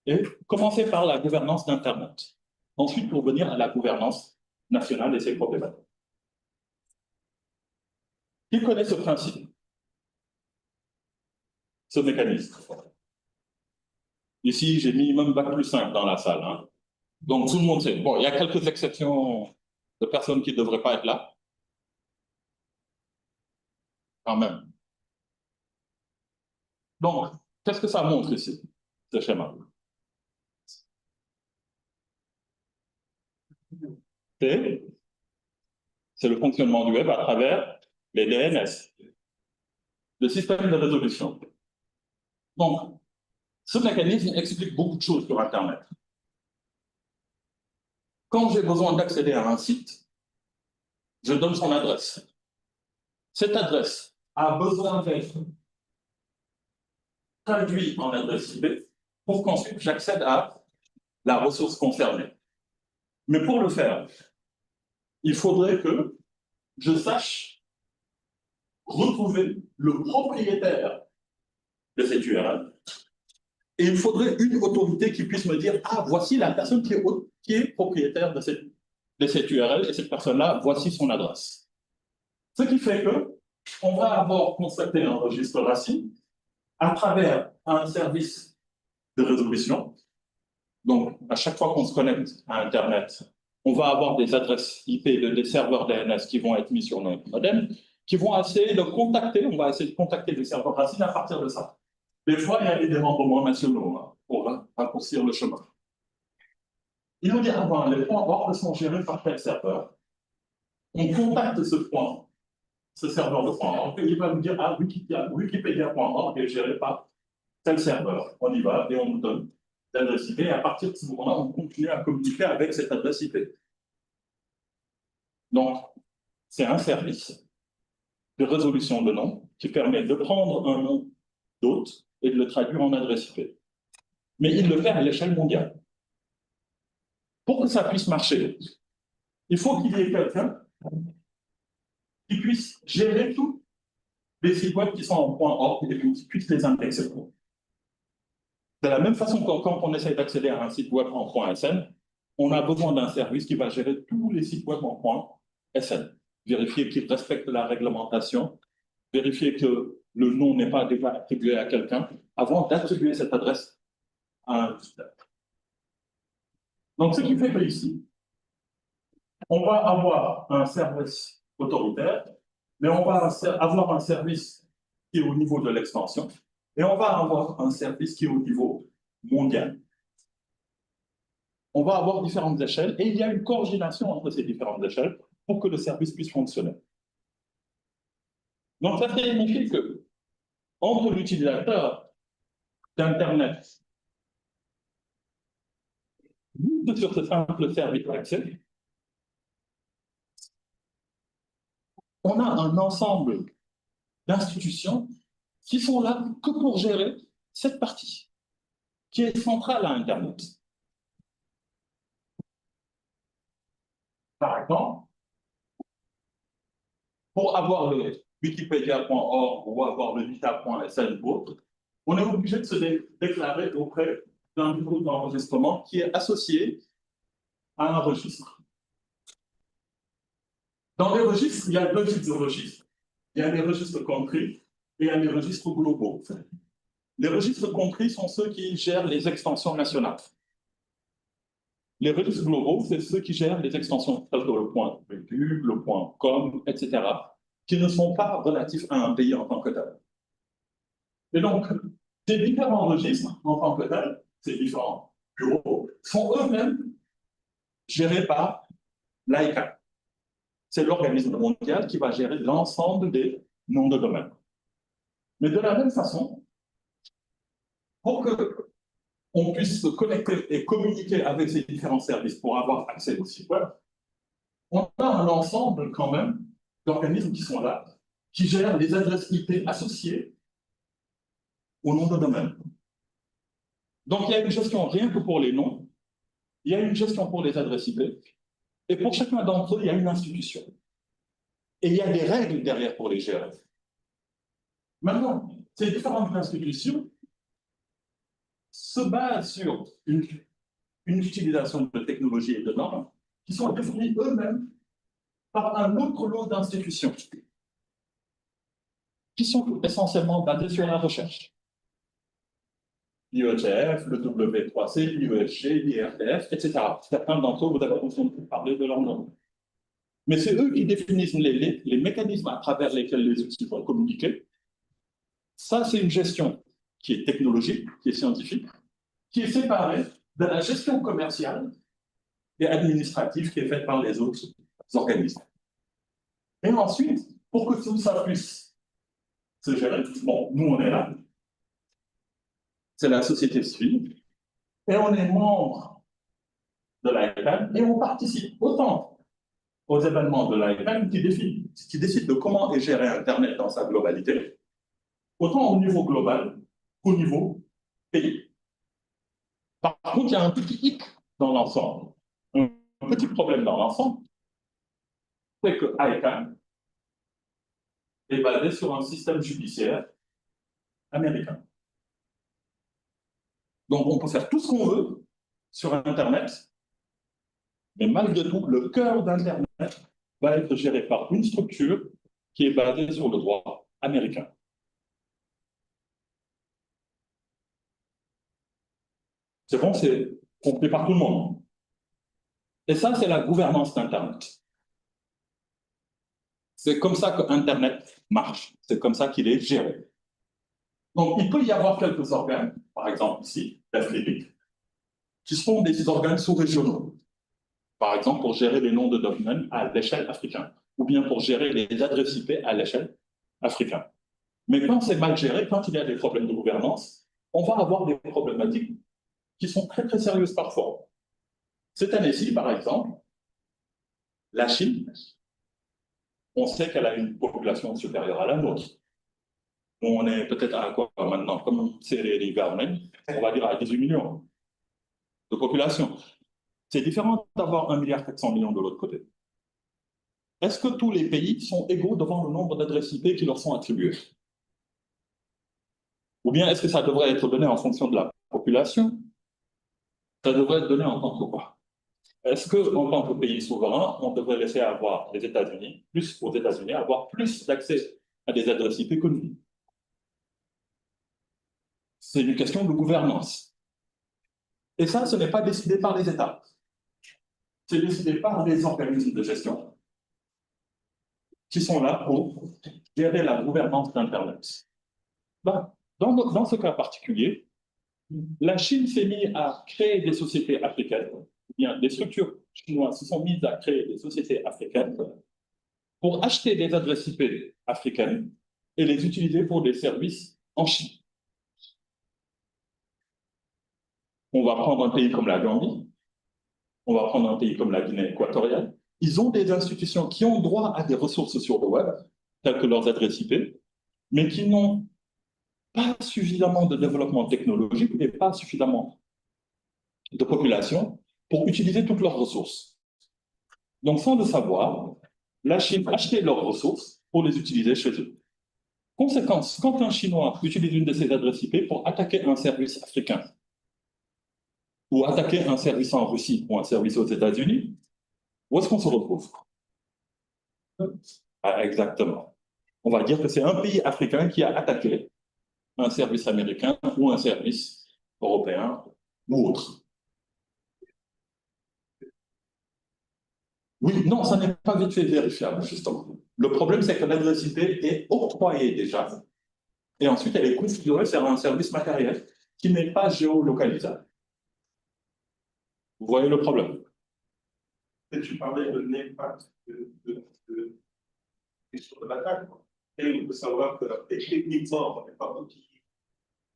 Et commencer par la gouvernance d'Internet. Ensuite, pour venir à la gouvernance nationale et ses problématiques. Qui connaît ce principe? Ce mécanisme? Ici, j'ai mis même Bac+5 dans la salle. Hein. Donc, tout le monde sait. Bon, il y a quelques exceptions de personnes qui ne devraient pas être là. Quand même. Donc, qu'est-ce que ça montre ici, ce schéma? C'est le fonctionnement du web à travers les DNS, le système de résolution. Donc, ce mécanisme explique beaucoup de choses sur Internet. Quand j'ai besoin d'accéder à un site, je donne son adresse. Cette adresse a besoin d'être traduite en adresse IP pour qu'ensuite j'accède à la ressource concernée. Mais pour le faire, il faudrait que je sache retrouver le propriétaire de cette URL. Et il faudrait une autorité qui puisse me dire, ah, voici la personne qui est propriétaire de cette URL, et cette personne-là, voici son adresse. Ce qui fait qu'on va avoir constaté un registre racine à travers un service de résolution. Donc, à chaque fois qu'on se connecte à Internet, on va avoir des adresses IP des serveurs DNS qui vont être mis sur notre modem, qui vont essayer de contacter, on va essayer de contacter les serveurs racines à partir de ça. Des fois, il y a des démembrements nationaux hein, pour raccourcir le chemin. Il nous dit avant, les points org sont gérés par tel serveur. On contacte ce serveur de point org, et il va nous dire, ah, Wikipédia.org est géré par tel serveur. On y va et on nous donne l'adresse IP, et à partir de ce moment-là, on continue à communiquer avec cette adresse IP. Donc, c'est un service de résolution de nom qui permet de prendre un nom d'hôte et de le traduire en adresse IP. Mais il le fait à l'échelle mondiale. Pour que ça puisse marcher, il faut qu'il y ait quelqu'un qui puisse gérer tous les sites web qui sont en .org et qui puisse les indexer. De la même façon que quand on essaie d'accéder à un site web en .sn, on a besoin d'un service qui va gérer tous les sites web en SN. Vérifier qu'il respecte la réglementation, vérifier que le nom n'est pas déjà attribué à quelqu'un avant d'attribuer cette adresse à un visiteur. Donc, ce qui fait que ici, on va avoir un service autoritaire, mais on va avoir un service qui est au niveau de l'extension, et on va avoir un service qui est au niveau mondial. On va avoir différentes échelles, et il y a une coordination entre ces différentes échelles pour que le service puisse fonctionner. Donc, ça signifie que entre l'utilisateur d'Internet sur ce simple service d'accès, on a un ensemble d'institutions qui sont là que pour gérer cette partie, qui est centrale à Internet. Par exemple, pour avoir le wikipedia.org ou avoir le vita.sn ou autre, on est obligé de se déclarer auprès d'un bureau d'enregistrement qui est associé à un registre. Dans les registres, il y a deux types de registres. Il y a les registres country et il y a les registres globaux. Les registres country sont ceux qui gèrent les extensions nationales. Les registres globaux, c'est ceux qui gèrent les extensions telles que le .virgule, le .com, etc., qui ne sont pas relatifs à un pays en tant que tel. Et donc, ces différents registres en tant que tel, ces différents bureaux, sont eux-mêmes gérés par l'ICANN. C'est l'organisme mondial qui va gérer l'ensemble des noms de domaine. Mais de la même façon, pour qu'on puisse se connecter et communiquer avec ces différents services pour avoir accès au site web, on a un ensemble quand même d'organismes qui sont là, qui gèrent les adresses IP associées au nom de domaine. Donc il y a une gestion rien que pour les noms, il y a une gestion pour les adresses IP, et pour chacun d'entre eux, il y a une institution. Et il y a des règles derrière pour les gérer. Maintenant, ces différentes institutions se basent sur une utilisation de technologies et de normes qui sont définies eux-mêmes par un autre lot d'institutions qui sont essentiellement basées sur la recherche. L'IETF, le W3C, l'IESG, l'IRTF, etc. Certains d'entre eux, vous avez entendu parler de leur nom. Mais c'est eux qui définissent les mécanismes à travers lesquels les outils vont communiquer. Ça, c'est une gestion qui est technologique, qui est scientifique, qui est séparée de la gestion commerciale et administrative qui est faite par les autres organismes. Et ensuite, pour que tout ça puisse se gérer, bon, nous, on est là. C'est la société civile. Et on est membre de l'ICANN et on participe autant aux événements de l'ICANN qui décident de comment est géré Internet dans sa globalité, autant au niveau global qu'au niveau pays. Par contre, il y a un petit hic dans l'ensemble. Un petit problème dans l'ensemble, c'est que ICANN est basé sur un système judiciaire américain. Donc, on peut faire tout ce qu'on veut sur Internet, mais malgré tout, le cœur d'Internet va être géré par une structure qui est basée sur le droit américain. C'est bon, c'est compris par tout le monde. Et ça, c'est la gouvernance d'Internet. C'est comme ça que Internet marche. C'est comme ça qu'il est géré. Donc, il peut y avoir quelques organes, par exemple ici, l'AFRIPIC, qui sont des organes sous-régionaux. Par exemple, pour gérer les noms de domaine à l'échelle africaine, ou bien pour gérer les adresses IP à l'échelle africaine. Mais quand c'est mal géré, quand il y a des problèmes de gouvernance, on va avoir des problématiques qui sont très, très sérieuses parfois. Cette année-ci, par exemple, la Chine, on sait qu'elle a une population supérieure à la nôtre. On est peut-être à quoi maintenant? Comme c'est les governments, on va dire à 18 millions de population. C'est différent d'avoir 1,4 milliard de l'autre côté. Est-ce que tous les pays sont égaux devant le nombre d'adresses IP qui leur sont attribuées? Ou bien est-ce que ça devrait être donné en fonction de la population? Ça devrait être donné en tant que quoi? Est-ce qu'en tant que pays souverain, on devrait laisser avoir les États-Unis, plus aux États-Unis, avoir plus d'accès à des adresses IP que nous? C'est une question de gouvernance. Et ça, ce n'est pas décidé par les États. C'est décidé par les organismes de gestion qui sont là pour gérer la gouvernance d'Internet. Ben, dans ce cas particulier, la Chine s'est mise à créer des sociétés africaines, ou bien des structures chinoises se sont mises à créer des sociétés africaines pour acheter des adresses IP africaines et les utiliser pour des services en Chine. On va prendre un pays comme la Gambie, on va prendre un pays comme la Guinée équatoriale. Ils ont des institutions qui ont droit à des ressources sur le web, telles que leurs adresses IP, mais qui n'ont pas suffisamment de développement technologique et pas suffisamment de population pour utiliser toutes leurs ressources. Donc, sans le savoir, la Chine achetait leurs ressources pour les utiliser chez eux. Conséquence, quand un Chinois utilise une de ses adresses IP pour attaquer un service africain ou attaquer un service en Russie ou un service aux États-Unis, où est-ce qu'on se retrouve? Ah, exactement. On va dire que c'est un pays africain qui a attaqué un service américain ou un service européen ou autre. Oui, non, ça n'est pas vite fait vérifiable, justement. Le problème, c'est que l'adresse IP est octroyée déjà, et ensuite elle est configurée sur un service matériel qui n'est pas géolocalisable. Vous voyez le problème? Et tu parlais de l'impact sur l'attaque. Et il faut savoir que techniquement, on n'est pas outillé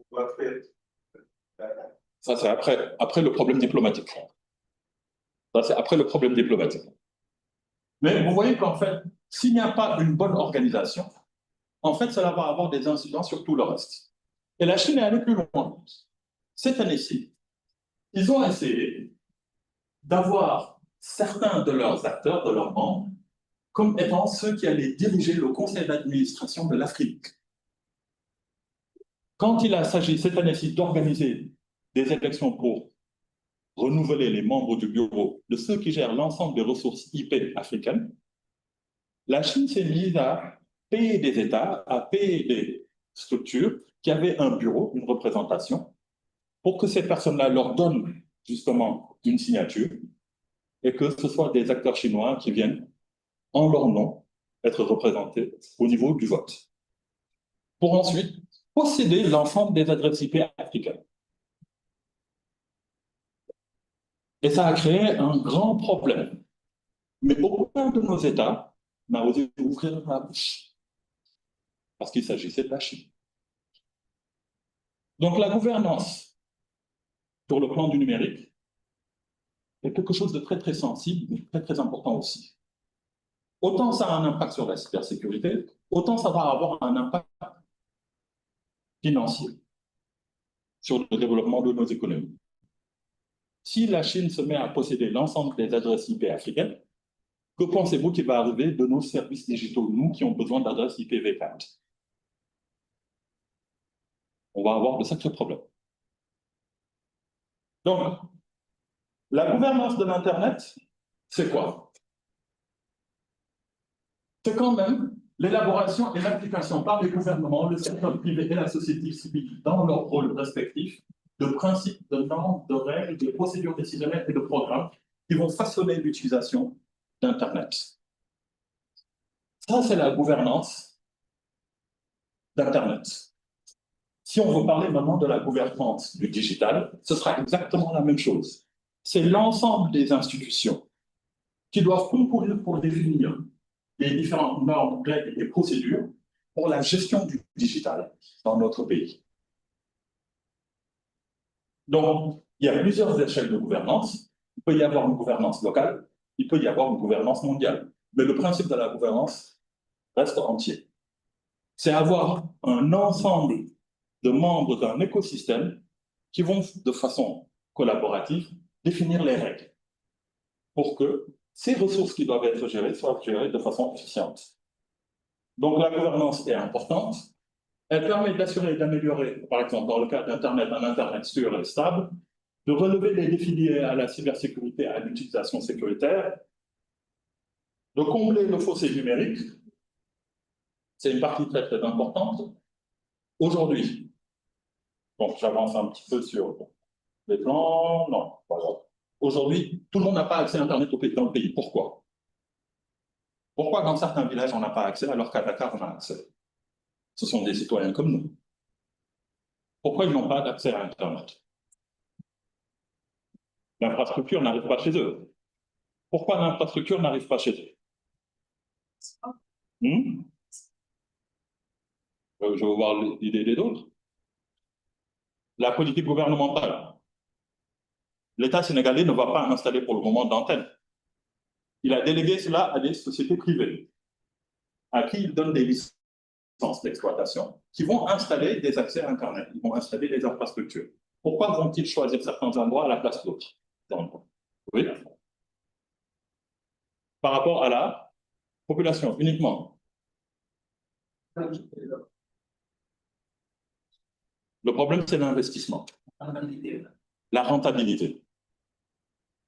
pour faire l'attaque. Ça, c'est après le problème diplomatique. Ça, c'est après le problème diplomatique. Mais vous voyez qu'en fait, s'il n'y a pas une bonne organisation, en fait, cela va avoir des incidences sur tout le reste. Et la Chine est allée plus loin. Cette année-ci, ils ont essayé d'avoir certains de leurs acteurs, de leurs membres, comme étant ceux qui allaient diriger le conseil d'administration de l'Afrique. Quand il a s'agit cette année-ci d'organiser des élections pour renouveler les membres du bureau de ceux qui gèrent l'ensemble des ressources IP africaines, la Chine s'est mise à payer des États, à payer des structures qui avaient un bureau, une représentation, pour que ces personnes-là leur donnent justement une signature et que ce soit des acteurs chinois qui viennent en leur nom être représentés au niveau du vote. Pour ensuite posséder l'ensemble des adresses IP africaines. Et ça a créé un grand problème. Mais aucun de nos États n'a osé ouvrir la bouche parce qu'il s'agissait de la Chine. Donc la gouvernance sur le plan du numérique est quelque chose de très très sensible, mais très très important aussi. Autant ça a un impact sur la cybersécurité, autant ça va avoir un impact financier sur le développement de nos économies. Si la Chine se met à posséder l'ensemble des adresses IP africaines, que pensez-vous qu'il va arriver de nos services digitaux, nous qui ont besoin d'adresses IPv4? On va avoir de sacrés problèmes. Donc, la gouvernance de l'Internet, c'est quoi? C'est quand même l'élaboration et l'application par les gouvernements, le secteur privé et la société civile dans leurs rôles respectifs de principes, de normes, de règles, de procédures décisionnelles et de programmes qui vont façonner l'utilisation d'Internet. Ça, c'est la gouvernance d'Internet. Si on veut parler maintenant de la gouvernance du digital, ce sera exactement la même chose. C'est l'ensemble des institutions qui doivent concourir pour définir les différentes normes, règles et procédures pour la gestion du digital dans notre pays. Donc, il y a plusieurs échelles de gouvernance. Il peut y avoir une gouvernance locale, il peut y avoir une gouvernance mondiale. Mais le principe de la gouvernance reste entier. C'est avoir un ensemble de membres d'un écosystème qui vont, de façon collaborative, définir les règles pour que ces ressources qui doivent être gérées soient gérées de façon efficiente. Donc la gouvernance est importante. Elle permet d'assurer et d'améliorer, par exemple, dans le cas d'Internet, un Internet sûr et stable, de relever les défis liés à la cybersécurité et à l'utilisation sécuritaire, de combler le fossé numérique, c'est une partie très très importante. Aujourd'hui, donc j'avance un petit peu sur les plans, non, voilà. Aujourd'hui, tout le monde n'a pas accès à Internet dans le pays. Pourquoi? Pourquoi dans certains villages on n'a pas accès alors qu'à Dakar on a accès? Ce sont des citoyens comme nous. Pourquoi ils n'ont pas d'accès à Internet? L'infrastructure n'arrive pas chez eux. Pourquoi l'infrastructure n'arrive pas chez eux? Je veux voir l'idée des autres. La politique gouvernementale. L'État sénégalais ne va pas installer pour le moment d'antenne. Il a délégué cela à des sociétés privées, à qui il donne des licences d'exploitation, qui vont installer des accès à Internet, ils vont installer des infrastructures. Pourquoi vont-ils choisir certains endroits à la place d'autres? Oui. Par rapport à la population uniquement. Le problème, c'est l'investissement. La rentabilité.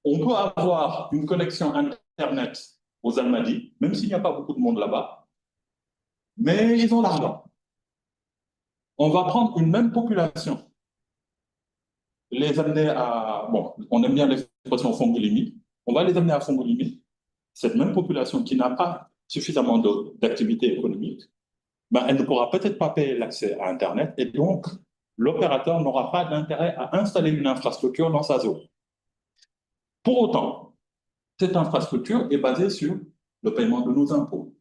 On peut avoir une connexion Internet aux Almadies, même s'il n'y a pas beaucoup de monde là-bas, mais ils ont l'argent. On va prendre une même population, les amener à... Bon, on aime bien l'expression Fongolimi, on va les amener à Fongolimi, cette même population qui n'a pas suffisamment d'activité économique, ben, elle ne pourra peut-être pas payer l'accès à Internet et donc l'opérateur n'aura pas d'intérêt à installer une infrastructure dans sa zone. Pour autant, cette infrastructure est basée sur le paiement de nos impôts.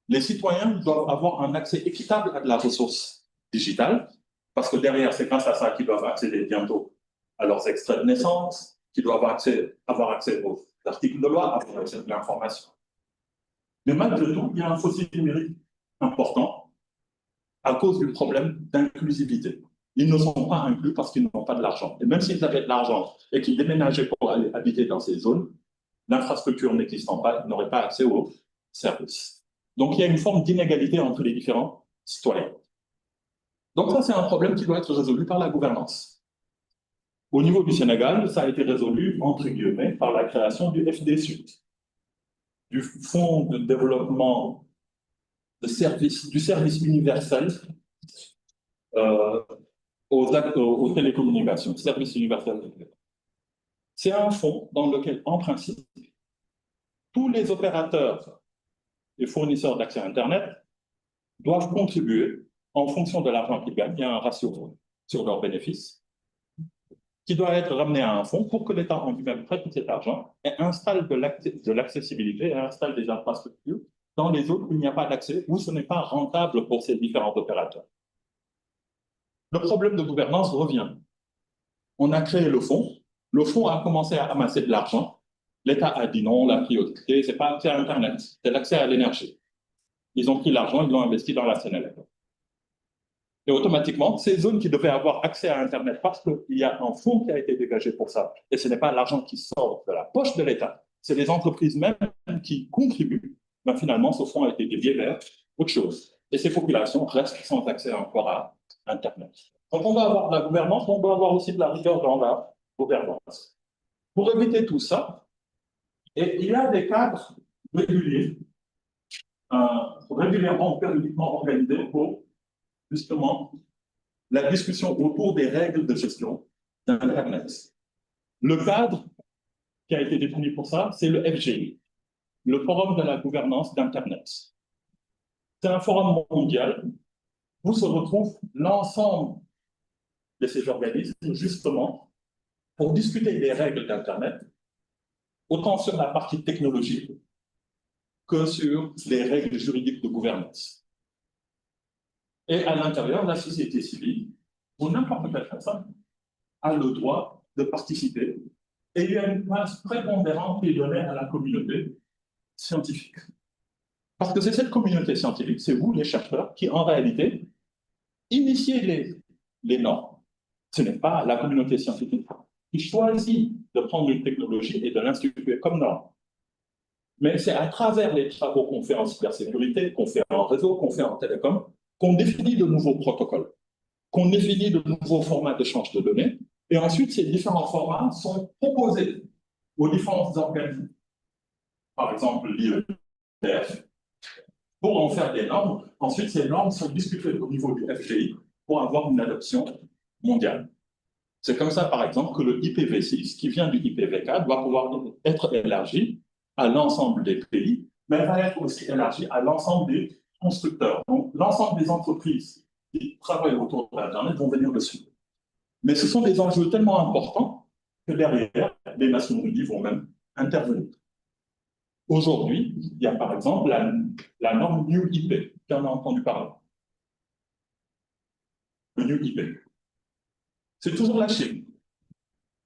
Les citoyens doivent avoir un accès équitable à de la ressource digitale, parce que derrière, c'est grâce à ça qu'ils doivent accéder bientôt à leurs extraits de naissance, qu'ils doivent avoir accès aux articles de loi, avoir accès à de l'information. Mais malgré tout, il y a un fossé numérique important à cause du problème d'inclusivité. Ils ne sont pas inclus parce qu'ils n'ont pas de l'argent. Et même s'ils avaient de l'argent et qu'ils déménageaient pour aller habiter dans ces zones, l'infrastructure n'existant pas, ils n'auraient pas accès aux services. Donc il y a une forme d'inégalité entre les différents citoyens. Donc ça, c'est un problème qui doit être résolu par la gouvernance. Au niveau du Sénégal, ça a été résolu, entre guillemets, par la création du FDSUD, du Fonds de développement du service universel aux télécommunications, service universel. C'est un fonds dans lequel, en principe, tous les opérateurs et fournisseurs d'accès à Internet doivent contribuer en fonction de l'argent qu'ils gagnent. Il y a un ratio sur leurs bénéfices qui doit être ramené à un fonds pour que l'État en lui-même prête cet argent et installe de l'accessibilité et installe des infrastructures dans les zones où il n'y a pas d'accès, où ce n'est pas rentable pour ces différents opérateurs. Le problème de gouvernance revient. On a créé le fonds a commencé à amasser de l'argent. L'État a dit non, la priorité, ce n'est pas l'accès à Internet, c'est l'accès à l'énergie. Ils ont pris l'argent, ils l'ont investi dans la Sénélec. Et automatiquement, ces zones qui devaient avoir accès à Internet, parce qu'il y a un fonds qui a été dégagé pour ça, et ce n'est pas l'argent qui sort de la poche de l'État, c'est les entreprises même qui contribuent, ben finalement, ce fonds a été dévié vers autre chose. Et ces populations restent sans accès encore à Internet. Donc on va avoir de la gouvernance, on doit avoir aussi de la rigueur dans la gouvernance. Pour éviter tout ça, et il y a des cadres réguliers, régulièrement ou périodiquement organisés pour justement la discussion autour des règles de gestion d'Internet. Le cadre qui a été défini pour ça, c'est le FGI, le Forum de la gouvernance d'Internet. C'est un forum mondial où se retrouvent l'ensemble de ces organismes, justement, pour discuter des règles d'Internet, autant sur la partie technologique que sur les règles juridiques de gouvernance. Et à l'intérieur, la société civile, ou n'importe quelle personne, a le droit de participer. Et il y a une place prépondérante qui est donnée à la communauté scientifique. Parce que c'est cette communauté scientifique, c'est vous, les chercheurs, qui en réalité initiez les normes. Ce n'est pas la communauté scientifique qui choisit de prendre une technologie et de l'instituer comme norme. Mais c'est à travers les travaux qu'on fait en cybersécurité, qu'on fait en réseau, qu'on fait en télécom, qu'on définit de nouveaux protocoles, qu'on définit de nouveaux formats d'échange de données Et ensuite, ces différents formats sont proposés aux différents organismes, par exemple l'IEF, pour en faire des normes. Ensuite, ces normes sont discutées au niveau du FGI pour avoir une adoption mondiale. C'est comme ça, par exemple, que le IPv6, qui vient du IPv4, doit pouvoir être élargi à l'ensemble des pays, mais va être aussi élargi à l'ensemble des constructeurs. Donc, l'ensemble des entreprises qui travaillent autour de l'Internet vont venir dessus. Mais ce sont des enjeux tellement importants que derrière, les Nations Unies vont même intervenir. Aujourd'hui, il y a par exemple la norme New IP, qui en a entendu parler. Le New IP. C'est toujours la Chine.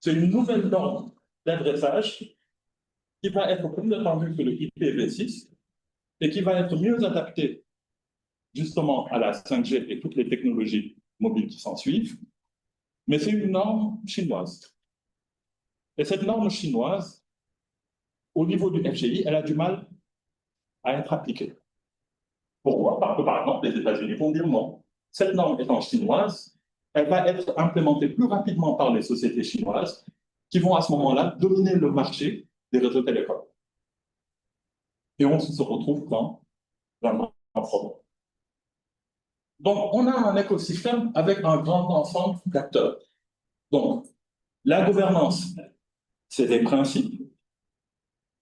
C'est une nouvelle norme d'adressage qui va être plus étendue que le IPv6 et qui va être mieux adaptée justement à la 5G et toutes les technologies mobiles qui s'en suivent. Mais c'est une norme chinoise. Et cette norme chinoise, au niveau du FGI, elle a du mal à être appliquée. Pourquoi? Parce que, par exemple, les États-Unis vont dire non. Cette norme étant chinoise, elle va être implémentée plus rapidement par les sociétés chinoises qui vont à ce moment-là dominer le marché des réseaux télécoms. Et on se retrouve dans un problème. Donc, on a un écosystème avec un grand ensemble d'acteurs. Donc, la gouvernance, c'est des principes,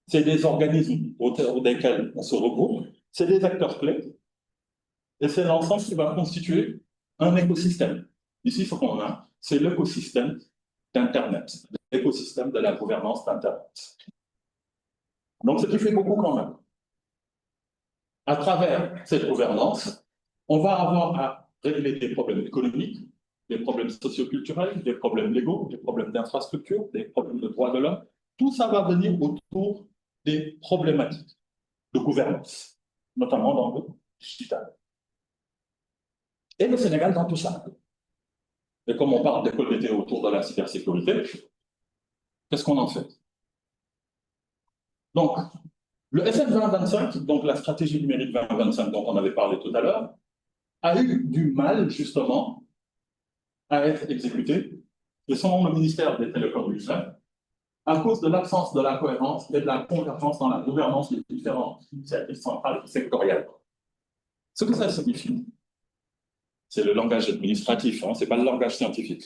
c'est des organismes autour desquels on se regroupe, c'est des acteurs clés, et c'est l'ensemble qui va constituer un écosystème. Ici, ce qu'on a, c'est l'écosystème d'Internet, l'écosystème de la gouvernance d'Internet. Donc, ce qui fait beaucoup quand même. À travers cette gouvernance, on va avoir à régler des problèmes économiques, des problèmes socioculturels, des problèmes légaux, des problèmes d'infrastructure, des problèmes de droits de l'homme. Tout ça va venir autour des problématiques de gouvernance, notamment dans le digital. Et le Sénégal dans tout ça. Et comme on parle d'école d'été autour de la cybersécurité, qu'est-ce qu'on en fait? Donc, le FN 2025, donc la stratégie numérique 2025 dont on avait parlé tout à l'heure, a eu du mal justement à être exécuté, et selon le ministère des Télécoms lui-même, à cause de l'absence de la cohérence et de la convergence dans la gouvernance des différentes initiatives centrales et sectorielles. Ce que ça signifie, c'est le langage administratif, ce n'est pas le langage scientifique.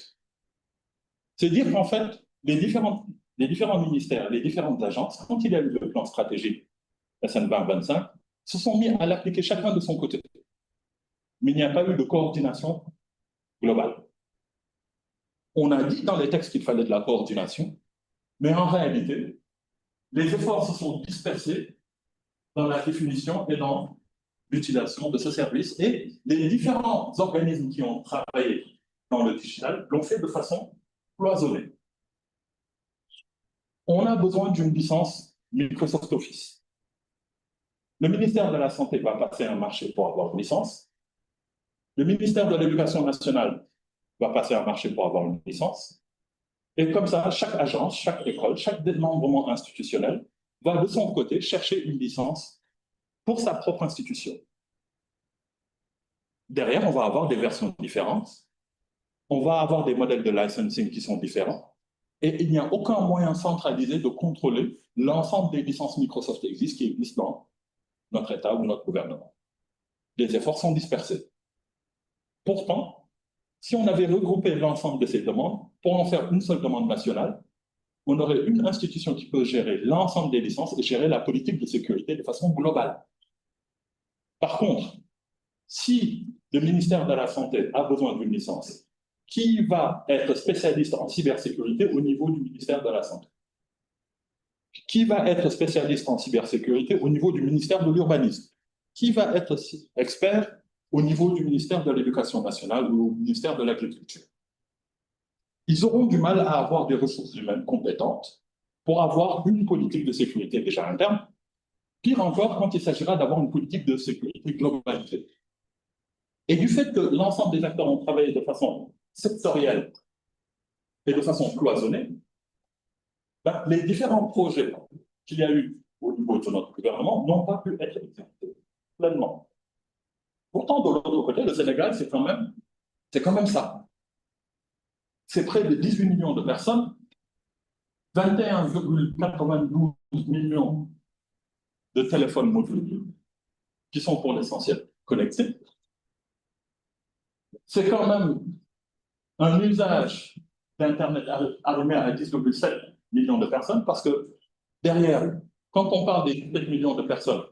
C'est dire qu'en fait, les différents ministères, les différentes agences, quand il y a eu le plan stratégique SN 2025, se sont mis à l'appliquer chacun de son côté. Mais il n'y a pas eu de coordination globale. On a dit dans les textes qu'il fallait de la coordination, mais en réalité, les efforts se sont dispersés dans la définition et dans l'utilisation de ce service. Et les différents organismes qui ont travaillé dans le digital l'ont fait de façon cloisonnée. On a besoin d'une licence Microsoft Office. Le ministère de la Santé va passer un marché pour avoir une licence. Le ministère de l'Éducation nationale va passer un marché pour avoir une licence. Et comme ça, chaque agence, chaque école, chaque démembrement institutionnel va de son côté chercher une licence pour sa propre institution. Derrière, on va avoir des versions différentes. On va avoir des modèles de licensing qui sont différents. Et il n'y a aucun moyen centralisé de contrôler l'ensemble des licences Microsoft qui existent dans notre État ou notre gouvernement. Les efforts sont dispersés. Pourtant, si on avait regroupé l'ensemble de ces demandes pour en faire une seule demande nationale, on aurait une institution qui peut gérer l'ensemble des licences et gérer la politique de sécurité de façon globale. Par contre, si le ministère de la Santé a besoin d'une licence, qui va être spécialiste en cybersécurité au niveau du ministère de la Santé? Qui va être spécialiste en cybersécurité au niveau du ministère de l'Urbanisme? Qui va être expert au niveau du ministère de l'Éducation nationale ou au ministère de l'Agriculture? Ils auront du mal à avoir des ressources humaines compétentes pour avoir une politique de sécurité déjà interne. Pire encore, quand il s'agira d'avoir une politique de sécurité globalisée. Et du fait que l'ensemble des acteurs ont travaillé de façon sectorielle et de façon cloisonnée, les différents projets qu'il y a eu au niveau de notre gouvernement n'ont pas pu être exécutés pleinement. Pourtant, de l'autre côté, le Sénégal, c'est quand même ça. c'est près de 18 millions de personnes, 21,92 millions de téléphones mobiles qui sont pour l'essentiel connectés. C'est quand même un usage d'Internet arrivé à 10,7 millions de personnes parce que derrière, quand on parle des 7 millions de personnes,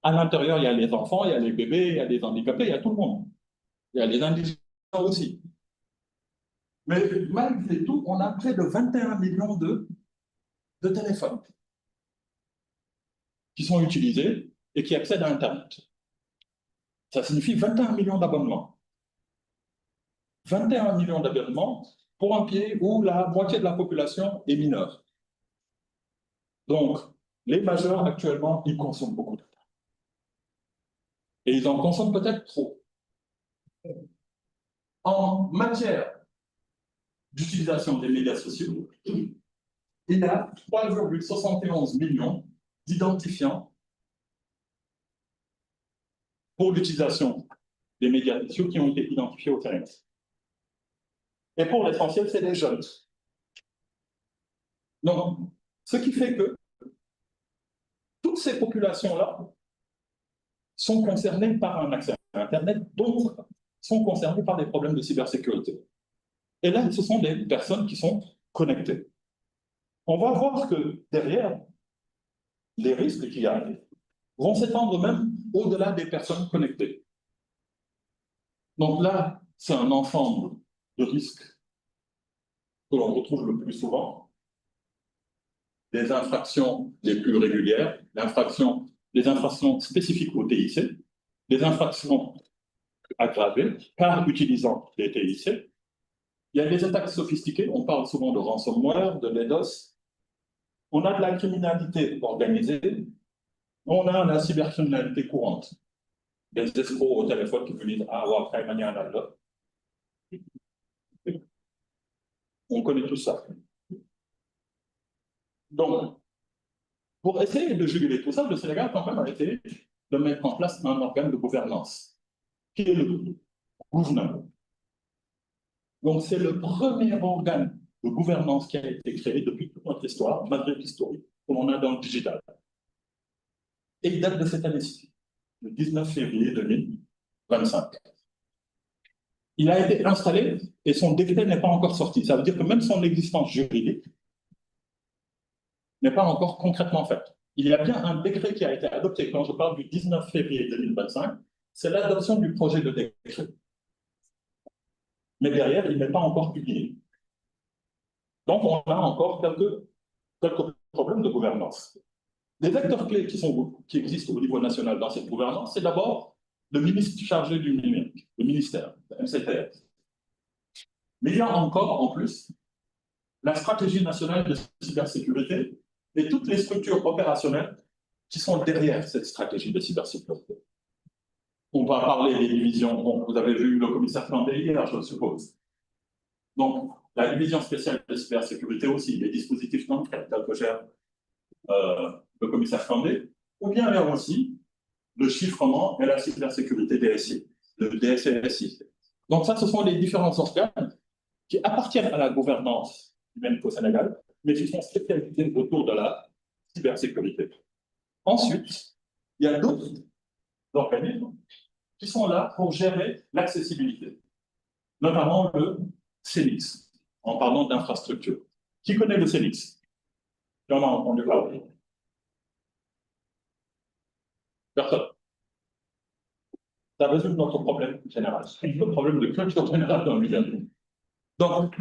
à l'intérieur, il y a les enfants, il y a les bébés, il y a les handicapés, il y a tout le monde. Il y a les indigènes aussi. Mais malgré tout, on a près de 21 millions de téléphones qui sont utilisés et qui accèdent à Internet. Ça signifie 21 millions d'abonnements. 21 millions d'abonnements pour un pays où la moitié de la population est mineure. Donc, les majeurs, actuellement, ils consomment beaucoup de data. Et ils en consomment peut-être trop. En matière d'utilisation des médias sociaux, il y a 3,71 millions d'identifiants pour l'utilisation des médias sociaux qui ont été identifiés au terrain. Et pour l'essentiel, c'est les jeunes. Donc, ce qui fait que toutes ces populations-là sont concernées par un accès à Internet, donc sont concernées par des problèmes de cybersécurité. Et là, ce sont des personnes qui sont connectées. On va voir que derrière, les risques qu'il y a vont s'étendre même au-delà des personnes connectées. Donc là, c'est un ensemble de risques que l'on retrouve le plus souvent. Des infractions les plus régulières, les infractions spécifiques au TIC, des infractions aggravées par utilisant les TIC. Il y a des attaques sophistiquées, on parle souvent de ransomware, de DDoS. On a de la criminalité organisée, on a la cybercriminalité courante. Des escrocs au téléphone qui vous disent « Ah, ouais, on connaît tout ça. Donc, pour essayer de juguler tout ça, le Sénégal, quand même, a été de mettre en place un organe de gouvernance, qui est le gouvernement. Donc, c'est le premier organe de gouvernance qui a été créé depuis toute notre histoire, malgré l'histoire que l'on a dans le digital. Et il date de cette année-ci, le 19 février 2025. Il a été installé et son décret n'est pas encore sorti. Ça veut dire que même son existence juridique n'est pas encore concrètement faite. Il y a bien un décret qui a été adopté. Quand je parle du 19 février 2025, c'est l'adoption du projet de décret. Mais derrière, il n'est pas encore publié. Donc, on a encore quelques problèmes de gouvernance. Les acteurs clés qui existent au niveau national dans cette gouvernance, c'est d'abord le ministre chargé du numérique, le ministère, le MCTR. Mais il y a encore, en plus, la stratégie nationale de cybersécurité et toutes les structures opérationnelles qui sont derrière cette stratégie de cybersécurité. On va parler des divisions. Bon, vous avez vu le commissaire Flandé hier, je suppose. Donc, la division spéciale de cybersécurité aussi, les dispositifs d'enquête, tel que gère le commissaire Flandé, ou bien il y a aussi le chiffrement et la cybersécurité DSI, le DSSI. Donc ça, ce sont les différents organes qui appartiennent à la gouvernance humaine au Sénégal, mais qui sont spécialisés autour de la cybersécurité. Ensuite, il y a d'autres organismes qui sont là pour gérer l'accessibilité, notamment le CENIX, en parlant d'infrastructure. Qui connaît le CENIX? Il y en a entendu parler. Personne. Ça résout notre problème général, le problème de culture générale dans l'université. Donc,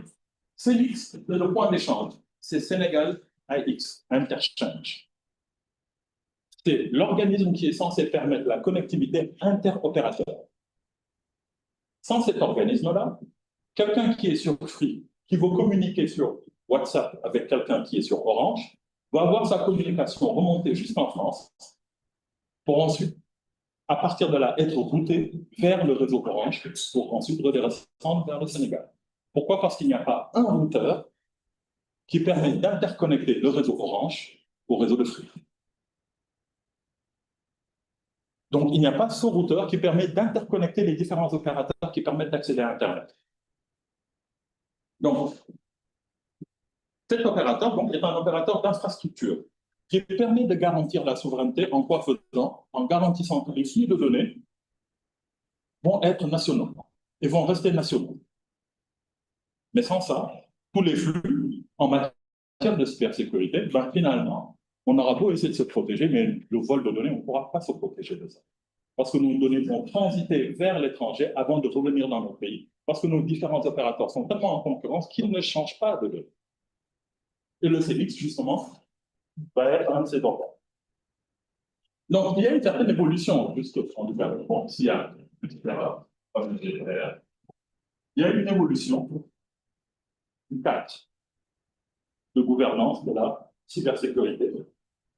CENIX, c'est le point d'échange. C'est Sénégal IX, Interchange. C'est l'organisme qui est censé permettre la connectivité interopérateur. Sans cet organisme-là, quelqu'un qui est sur Free, qui veut communiquer sur WhatsApp avec quelqu'un qui est sur Orange, va avoir sa communication remontée jusqu'en France pour ensuite, à partir de là, être routé vers le réseau Orange pour ensuite redescendre vers le Sénégal. Pourquoi? Parce qu'il n'y a pas un routeur qui permet d'interconnecter le réseau Orange au réseau de Free. Donc, il n'y a pas ce routeur qui permet d'interconnecter les différents opérateurs qui permettent d'accéder à Internet. Donc, cet opérateur donc, est un opérateur d'infrastructure qui permet de garantir la souveraineté en quoi faisant? En garantissant que les flux de données vont être nationaux et vont rester nationaux. Mais sans ça, tous les flux en matière de cybersécurité, ben, finalement, on aura beau essayer de se protéger, mais le vol de données, on ne pourra pas se protéger de ça. Parce que nos données vont transiter vers l'étranger avant de revenir dans notre pays. Parce que nos différents opérateurs sont tellement en concurrence qu'ils ne changent pas de données. Et le CELIX, justement, va être un de ces endroits. Donc, il y a une certaine évolution, juste en développement. S'il y a une petite erreur, il y a une évolution, une carte de gouvernance de la cybersécurité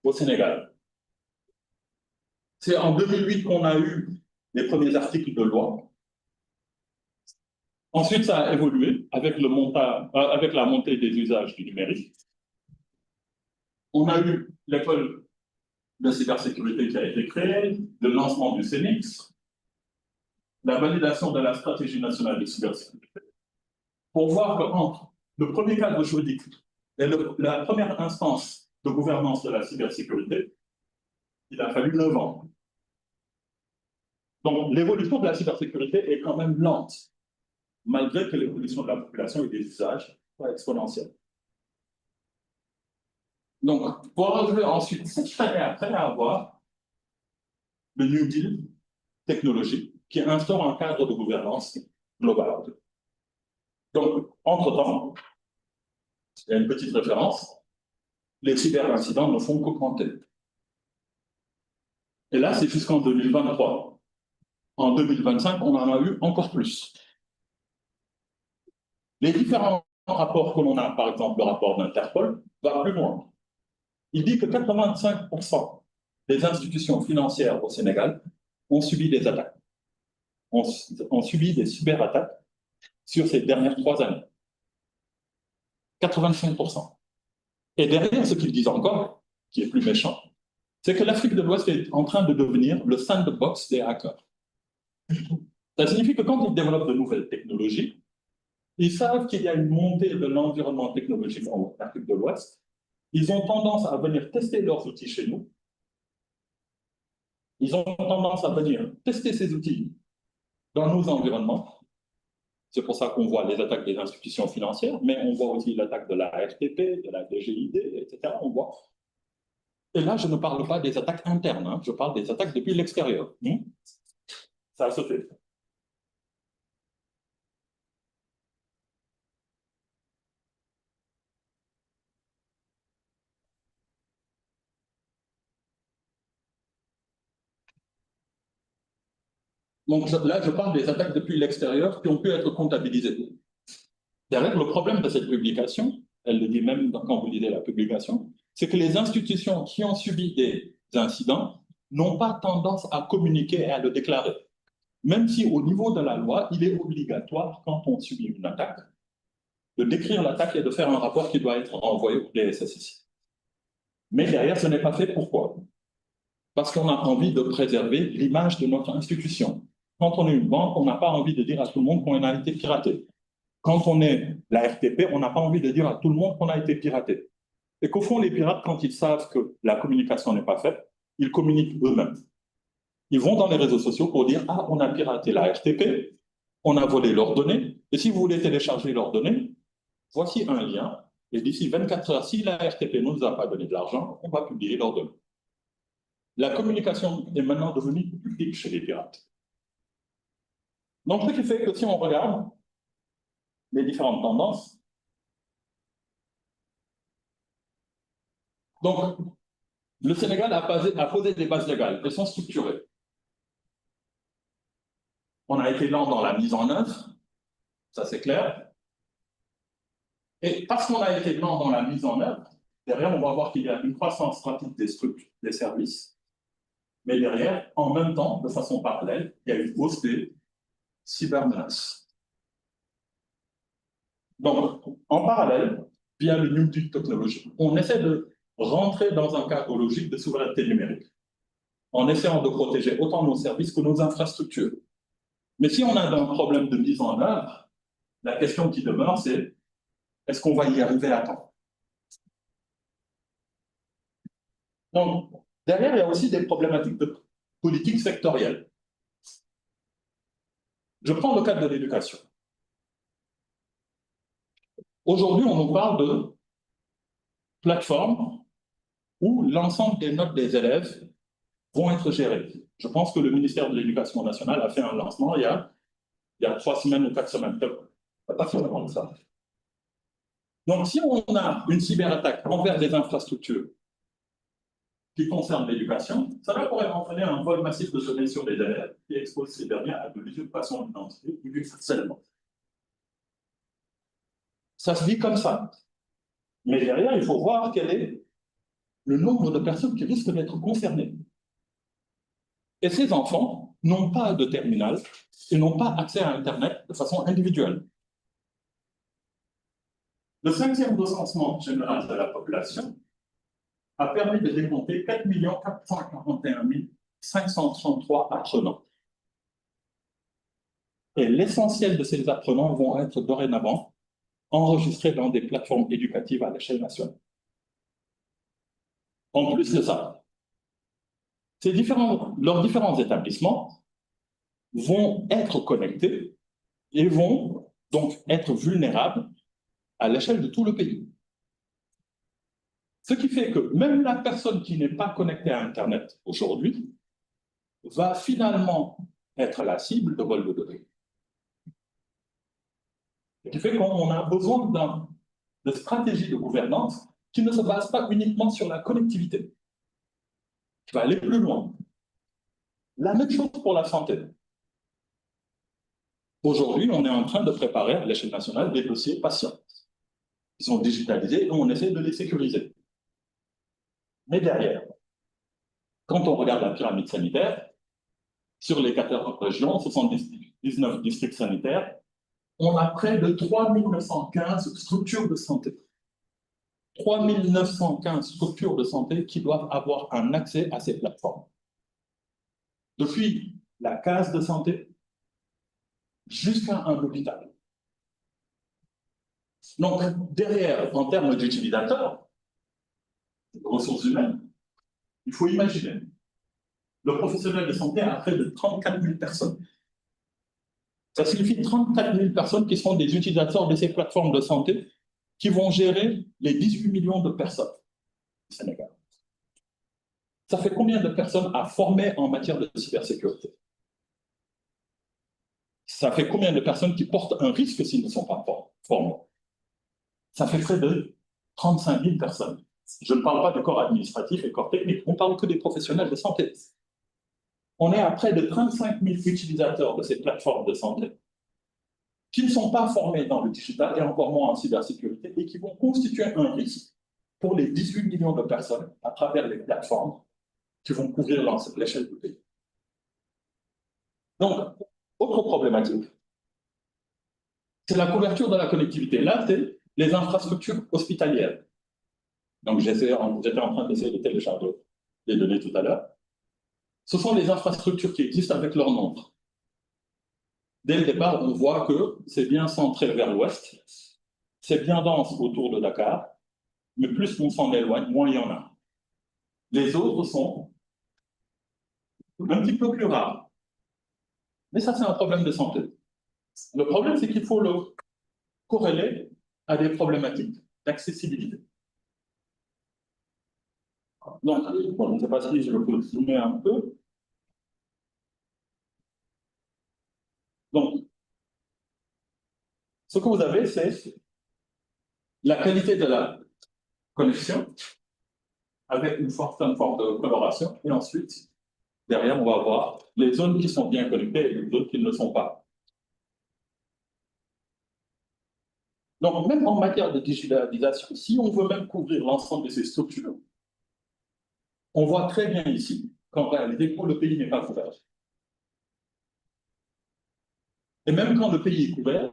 au Sénégal. C'est en 2008 qu'on a eu les premiers articles de loi. Ensuite, ça a évolué avec, avec la montée des usages du numérique. On a eu l'école de cybersécurité qui a été créée, le lancement du CENIX, la validation de la stratégie nationale de cybersécurité, pour voir qu'entre le premier cadre juridique et la première instance de gouvernance de la cybersécurité, il a fallu 9 ans. Donc, l'évolution de la cybersécurité est quand même lente, malgré que l'évolution de la population et des usages soit exponentielle. Donc, pour arriver ensuite, cette année après, à avoir le New Deal technologique qui instaure un cadre de gouvernance global. Donc, entre-temps, il y a une petite référence, les cyberincidents ne font qu'augmenter. Et là, c'est jusqu'en 2023. En 2025, on en a eu encore plus. Les différents rapports que l'on a, par exemple, le rapport d'Interpol, va plus loin. Il dit que 85% des institutions financières au Sénégal ont subi des attaques, ont subi des cyberattaques sur ces dernières 3 années. 85%. Et derrière, ce qu'ils disent encore, qui est plus méchant, c'est que l'Afrique de l'Ouest est en train de devenir le sandbox des hackers. Ça signifie que quand ils développent de nouvelles technologies, ils savent qu'il y a une montée de l'environnement technologique en Afrique de l'Ouest. Ils ont tendance à venir tester leurs outils chez nous. Ils ont tendance à venir tester ces outils dans nos environnements. C'est pour ça qu'on voit les attaques des institutions financières, mais on voit aussi l'attaque de la RTP, de la DGID, etc. On voit. Et là, je ne parle pas des attaques internes, hein, je parle des attaques depuis l'extérieur. Ça se fait. Donc là, je parle des attaques depuis l'extérieur qui ont pu être comptabilisées. Derrière, le problème de cette publication, elle le dit même quand vous lisez la publication, c'est que les institutions qui ont subi des incidents n'ont pas tendance à communiquer et à le déclarer. Même si au niveau de la loi, il est obligatoire, quand on subit une attaque, de décrire l'attaque et de faire un rapport qui doit être envoyé au DSSI. Mais derrière, ce n'est pas fait. Pourquoi? Parce qu'on a envie de préserver l'image de notre institution. Quand on est une banque, on n'a pas envie de dire à tout le monde qu'on a été piraté. Quand on est la RTP, on n'a pas envie de dire à tout le monde qu'on a été piraté. Et qu'au fond, les pirates, quand ils savent que la communication n'est pas faite, ils communiquent eux-mêmes. Ils vont dans les réseaux sociaux pour dire « Ah, on a piraté la RTP, on a volé leurs données, et si vous voulez télécharger leurs données, voici un lien, et d'ici 24 heures, si la RTP ne nous a pas donné de l'argent, on va publier leurs données. » La communication est maintenant devenue publique chez les pirates. Donc, ce qui fait que si on regarde les différentes tendances, donc, le Sénégal a posé des bases légales, elles sont structurées. On a été lent dans la mise en œuvre, ça c'est clair. Et parce qu'on a été lent dans la mise en œuvre, derrière, on va voir qu'il y a une croissance rapide des structures, des services. Mais derrière, en même temps, de façon parallèle, il y a une hausse des cybermenaces. Donc, en parallèle, via le New Deal technologique, on essaie de rentrer dans un cadre logique de souveraineté numérique, en essayant de protéger autant nos services que nos infrastructures. Mais si on a un problème de mise en œuvre, la question qui demeure, c'est Est-ce qu'on va y arriver à temps? Donc, derrière, il y a aussi des problématiques de politique sectorielle. Je prends le cadre de l'éducation. Aujourd'hui, on nous parle de plateformes où l'ensemble des notes des élèves vont être gérées. Je pense que le ministère de l'Éducation nationale a fait un lancement il y a 3 semaines ou 4 semaines. Pas seulement ça. Donc, si on a une cyberattaque envers des infrastructures qui concernent l'éducation, ça pourrait entraîner un vol massif de données sur les élèves qui expose ces derniers à de l'usurpation d'identité ou du harcèlement. Ça se vit comme ça. Mais derrière, il faut voir quel est le nombre de personnes qui risquent d'être concernées. Et ces enfants n'ont pas de terminal et n'ont pas accès à Internet de façon individuelle. Le 5e recensement général de la population a permis de décompter 4 441 533 apprenants. Et l'essentiel de ces apprenants vont être dorénavant enregistrés dans des plateformes éducatives à l'échelle nationale. En plus de ça, leurs différents établissements vont être connectés et vont donc être vulnérables à l'échelle de tout le pays. Ce qui fait que même la personne qui n'est pas connectée à Internet aujourd'hui va finalement être la cible de vol de données. Ce qui fait qu'on a besoin de stratégies de gouvernance qui ne se basent pas uniquement sur la connectivité, qui va aller plus loin. La même chose pour la santé. Aujourd'hui, on est en train de préparer à l'échelle nationale des dossiers patients. Ils sont digitalisés et on essaie de les sécuriser. Mais derrière, quand on regarde la pyramide sanitaire, sur les 14 régions, 79 districts sanitaires, on a près de 3 915 structures de santé. 3 915 structures de santé qui doivent avoir un accès à ces plateformes. Depuis la case de santé jusqu'à un hôpital. Donc, derrière, en termes d'utilisateurs, de ressources humaines, il faut imaginer, le professionnel de santé a près de 34 000 personnes. Ça signifie 34 000 personnes qui seront des utilisateurs de ces plateformes de santé qui vont gérer les 18 millions de personnes au Sénégal. Ça fait combien de personnes à former en matière de cybersécurité? Ça fait combien de personnes qui portent un risque s'ils ne sont pas formés? Ça fait près de 35 000 personnes. Je ne parle pas du corps administratif et corps technique, on parle que des professionnels de santé. On est à près de 35 000 utilisateurs de ces plateformes de santé qui ne sont pas formés dans le digital et encore moins en cybersécurité et qui vont constituer un risque pour les 18 millions de personnes à travers les plateformes qui vont couvrir l'échelle du pays. Donc, autre problématique, c'est la couverture de la connectivité. Là, c'est les infrastructures hospitalières. Donc, j'étais en train d'essayer de télécharger les données tout à l'heure. Ce sont les infrastructures qui existent avec leur nombre. Dès le départ, on voit que c'est bien centré vers l'ouest, c'est bien dense autour de Dakar, mais plus on s'en éloigne, moins il y en a. Les autres sont un petit peu plus rares. Mais ça, c'est un problème de santé. Le problème, c'est qu'il faut le corréler à des problématiques d'accessibilité. Donc, bon, je ne sais pas si je peux zoomer un peu. Donc, ce que vous avez, c'est la qualité de la connexion avec une forme de coloration. Et ensuite, derrière, on va voir les zones qui sont bien connectées et les zones qui ne le sont pas. Donc, même en matière de digitalisation, si on veut même couvrir l'ensemble de ces structures, on voit très bien ici qu'en réalité, le pays n'est pas couvert. Et même quand le pays est couvert,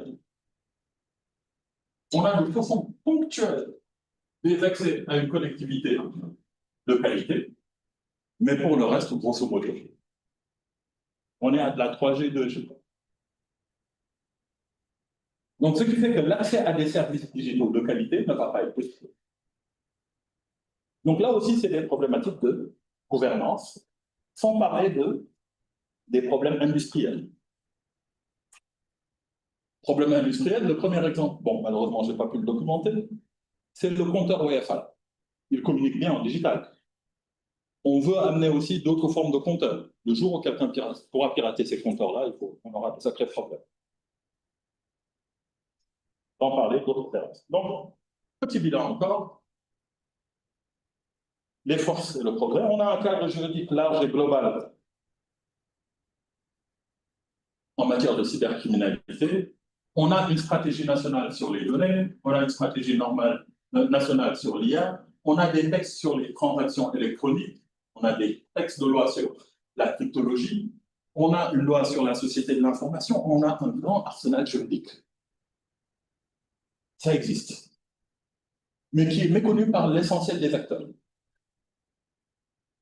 on a de façon ponctuelle des accès à une connectivité de qualité, mais pour le reste, grosso modo, on est à de la 3G, 2G. Donc, ce qui fait que l'accès à des services digitaux de qualité ne va pas être possible. Donc là aussi, c'est des problématiques de gouvernance, sans parler des problèmes industriels. Problème industriel, le premier exemple, bon, malheureusement, je n'ai pas pu le documenter, c'est le compteur Wi-Fi. Il communique bien en digital. On veut amener aussi d'autres formes de compteurs. Le jour où quelqu'un pourra pirater ces compteurs-là, on aura de sacrés problèmes. D'en parler d'autres termes. Donc, petit bilan encore. Les forces et le progrès. On a un cadre juridique large et global en matière de cybercriminalité. On a une stratégie nationale sur les données, on a une stratégie nationale sur l'IA, on a des textes sur les transactions électroniques, on a des textes de loi sur la cryptologie, on a une loi sur la société de l'information, on a un grand arsenal juridique. Ça existe, mais qui est méconnu par l'essentiel des acteurs.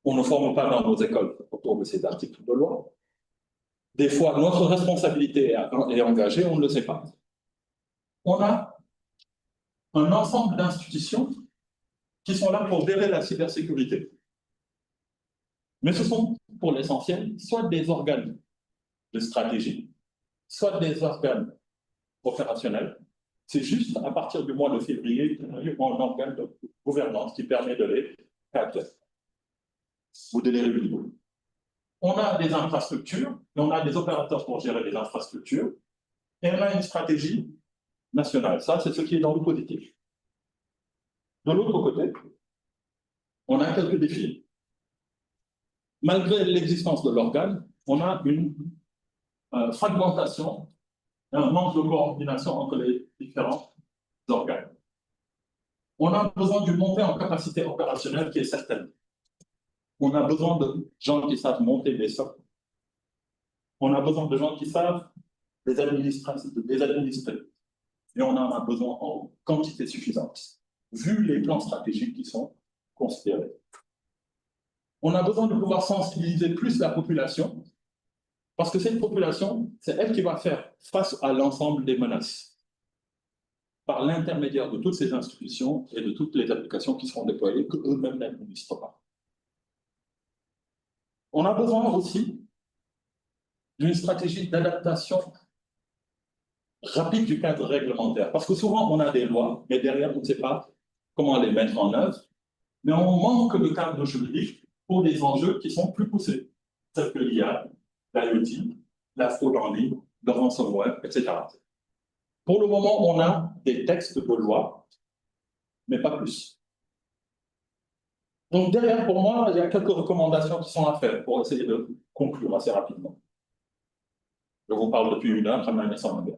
On ne forme pas dans nos écoles autour de ces articles de loi. Des fois, notre responsabilité est engagée, on ne le sait pas. On a un ensemble d'institutions qui sont là pour gérer la cybersécurité. Mais ce sont, pour l'essentiel, soit des organes de stratégie, soit des organes opérationnels. C'est juste à partir du mois de février qu'on a eu un organe de gouvernance qui permet de les cadrer ou de les réguler. On a des infrastructures, et on a des opérateurs pour gérer les infrastructures, et on a une stratégie nationale. Ça, c'est ce qui est dans le positif. De l'autre côté, on a quelques défis. Malgré l'existence de l'organe, on a une fragmentation, un manque de coordination entre les différents organes. On a besoin d'une montée en capacité opérationnelle qui est certaine. On a besoin de gens qui savent monter des socles. On a besoin de gens qui savent les administrer. Et on en a besoin en quantité suffisante, vu les plans stratégiques qui sont considérés. On a besoin de pouvoir sensibiliser plus la population, parce que cette population, c'est elle qui va faire face à l'ensemble des menaces, par l'intermédiaire de toutes ces institutions et de toutes les applications qui seront déployées, qu'eux-mêmes n'administrent pas. On a besoin aussi d'une stratégie d'adaptation rapide du cadre réglementaire, parce que souvent on a des lois, mais derrière on ne sait pas comment les mettre en œuvre, mais on manque de cadre juridique pour des enjeux qui sont plus poussés, tels que l'IA, l'IoT, la fraude en ligne, le ransomware, etc. Pour le moment, on a des textes de loi, mais pas plus. Donc derrière, pour moi, il y a quelques recommandations qui sont à faire pour essayer de conclure assez rapidement. Je vous parle depuis 1 heure, ça m'a laissé en bien.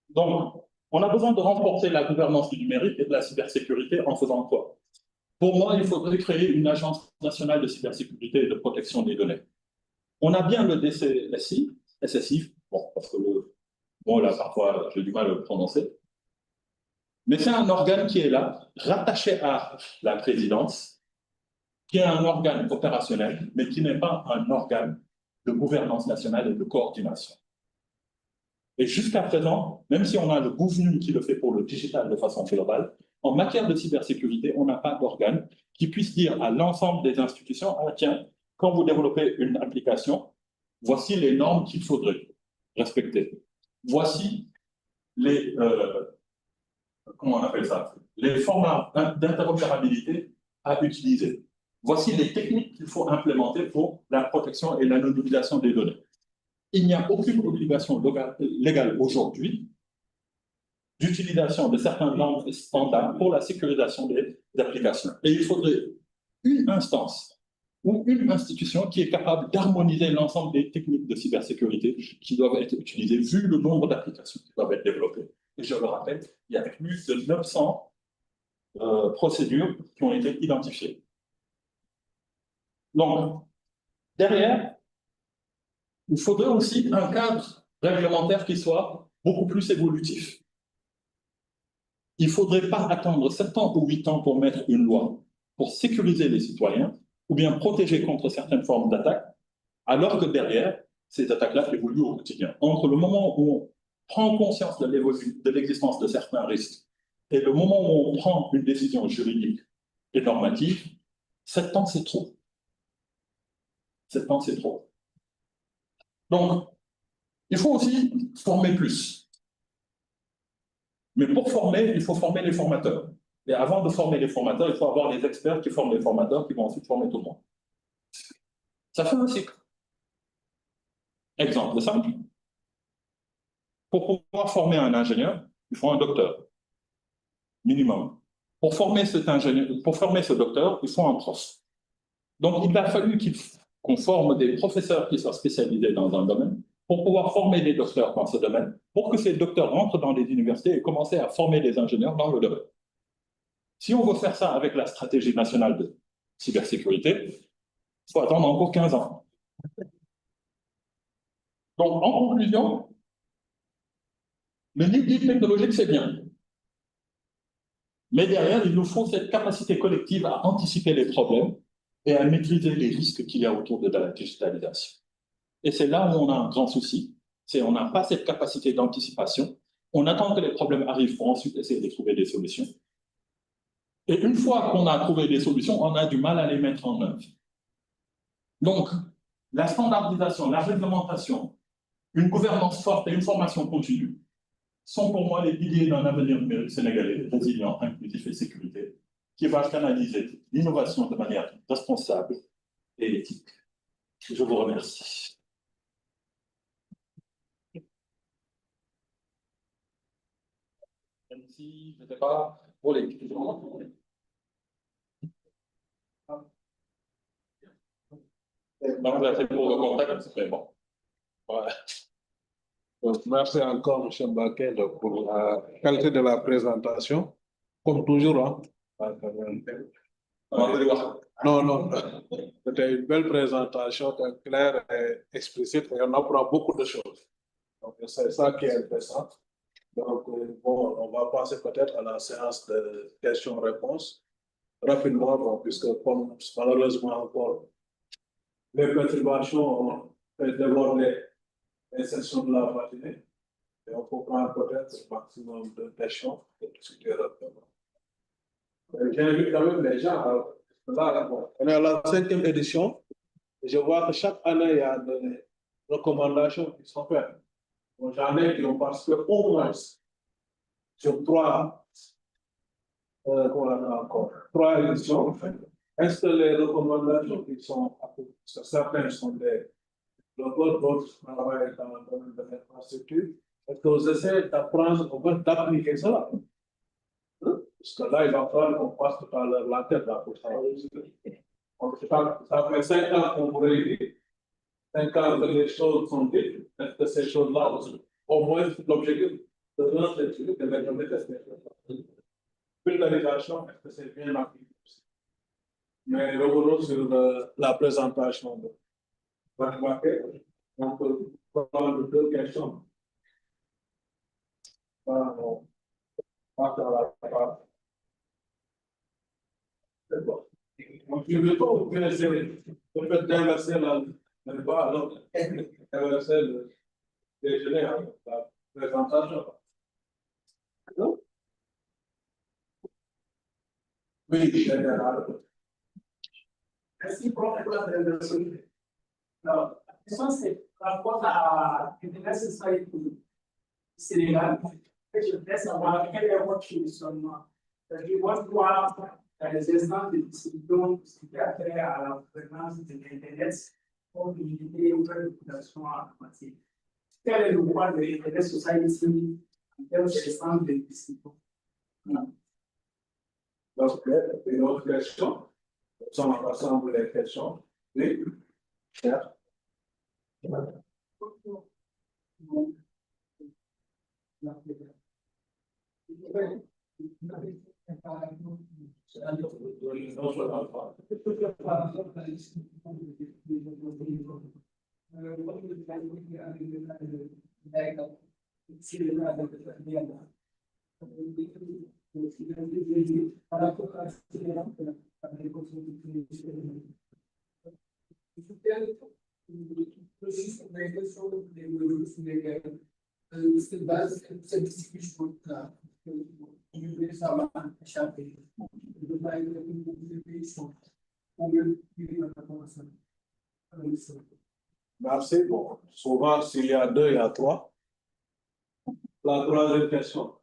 Donc, on a besoin de renforcer la gouvernance du numérique et de la cybersécurité en faisant quoi? Pour moi, il faudrait créer une agence nationale de cybersécurité et de protection des données. On a bien le SSI, bon, parce que là, parfois, j'ai du mal à le prononcer, mais c'est un organe qui est là, rattaché à la présidence, qui est un organe opérationnel, mais qui n'est pas un organe de gouvernance nationale et de coordination. Et jusqu'à présent, même si on a le GouverNUM qui le fait pour le digital de façon globale, en matière de cybersécurité, on n'a pas d'organe qui puisse dire à l'ensemble des institutions, ah tiens, quand vous développez une application, voici les normes qu'il faudrait respecter. Voici les, comment on appelle ça, les formats d'interopérabilité à utiliser. Voici les techniques qu'il faut implémenter pour la protection et l'anonymisation des données. Il n'y a aucune obligation légale aujourd'hui d'utilisation de certains langues standards pour la sécurisation des applications. Et il faudrait une instance ou une institution qui est capable d'harmoniser l'ensemble des techniques de cybersécurité qui doivent être utilisées vu le nombre d'applications qui doivent être développées. Et je le rappelle, il y a plus de 900 procédures qui ont été identifiées. Donc, derrière, il faudrait aussi un cadre réglementaire qui soit beaucoup plus évolutif. Il ne faudrait pas attendre 7 ans ou 8 ans pour mettre une loi pour sécuriser les citoyens ou bien protéger contre certaines formes d'attaques, alors que derrière, ces attaques-là évoluent au quotidien. Entre le moment où prend conscience de l'existence de certains risques, et le moment où on prend une décision juridique et normative, 7 ans, c'est trop. 7 ans, c'est trop. Donc, il faut aussi former plus. Mais pour former, il faut former les formateurs. Et avant de former les formateurs, il faut avoir les experts qui forment les formateurs, qui vont ensuite former tout le monde. Ça fait un cycle. Exemple simple. Pour pouvoir former un ingénieur, il faut un docteur, minimum. Pour former ce docteur, il faut un prof. Donc, il a fallu qu'on forme des professeurs qui soient spécialisés dans un domaine pour pouvoir former des docteurs dans ce domaine, pour que ces docteurs rentrent dans les universités et commencent à former des ingénieurs dans le domaine. Si on veut faire ça avec la stratégie nationale de cybersécurité, il faut attendre encore 15 ans. Donc, en conclusion, le New Deal technologique, c'est bien. Mais derrière, il nous faut cette capacité collective à anticiper les problèmes et à maîtriser les risques qu'il y a autour de la digitalisation. Et c'est là où on a un grand souci, c'est qu'on n'a pas cette capacité d'anticipation. On attend que les problèmes arrivent pour ensuite essayer de trouver des solutions. Et une fois qu'on a trouvé des solutions, on a du mal à les mettre en œuvre. Donc, la standardisation, la réglementation, une gouvernance forte et une formation continue sont pour moi les piliers d'un avenir numérique sénégalais, résilient, inclusif et sécurité, qui va canaliser l'innovation de manière responsable et éthique. Je vous remercie. Même si je ne sais pas pour les questions. Donc, là, c'est pour le contact, c'est bon. Ouais. Donc, merci encore, M. Mbaké, pour la qualité de la présentation. Comme toujours, hein. Non, non, c'était une belle présentation, claire et explicite, et on apprend beaucoup de choses. Donc, c'est ça qui est intéressant. Donc, bon, on va passer peut-être à la séance de questions-réponses rapidement, bon, puisque comme malheureusement encore, les perturbations ont fait déborder les sessions de la matinée. Et on peut prendre peut-être un maximum de questions et discuter rapidement. J'invite quand même les gens à... Là, bon, on est à la 5e édition. Et je vois que chaque année, il y a des recommandations qui sont faites. Bon, j'en ai qui ont participé au moins sur 3 éditions. En fait. Est-ce que les recommandations qui sont appliquées, certaines sont des d'autres travaillent dans le domaine de l'infrastructure, est-ce que vous essayez d'apprendre, d'appliquer cela? Parce que là, il va falloir qu'on passe tout à l'heure la tête là pour ça. Ça fait 5 ans qu'on vous réunit, 5 ans que les choses sont dites, est-ce que ces choses-là, au moins, l'objectif de l'institut, de mettre en test, vulgarisation, est-ce que c'est bien appliqué? Mais revenons sur la présentation de Baké. On peut prendre 2 questions. Pardon. Je ne veux pas vous laisser le fait d'inverser le débat, alors inverser le déjeuner, la présentation. Oui, général. Merci pour la présentation. Alors, la question c'est par rapport à l'Internet Society Sénégal. Je voudrais savoir quel est votre positionnement. Je vois voir les instances de décision qui a trait à la gouvernance de l'Internet pour limiter une réputation en matière. Quel est le pouvoir de l'Internet Society en termes d'instances de décision? Donc, une autre question. Nous sommes ensemble les questions. Oui. Pierre. cette base, cette distribution-là, ça va échapper. De pas être une distribution pour mieux vivre la consommation. Merci. Bon, souvent, s'il y a deux, il y a trois. La troisième question.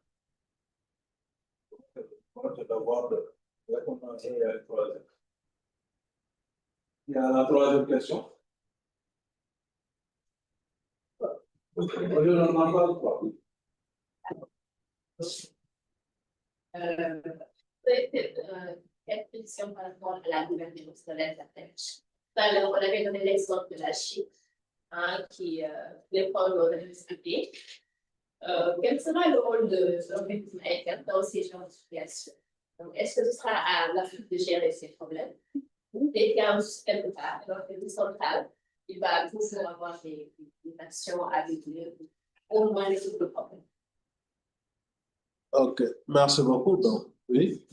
C'est d'avoir de recommencer la troisième. Il y a la troisième question. Quelle position par rapport à la gouvernance de l'Internet? Alors, on avait donné l'exemple de la Chine, hein, qui dépend de l'organisme public. Quel sera le rôle de l'organisme interne dans ces genres de situations? Donc, est-ce que ce sera à l'Afrique de gérer ces problèmes? Ou des cas quelque part, l'organisme central, il va toujours avoir des actions à réguler, au moins résoudre le problème. Ok, merci beaucoup. Donc, oui.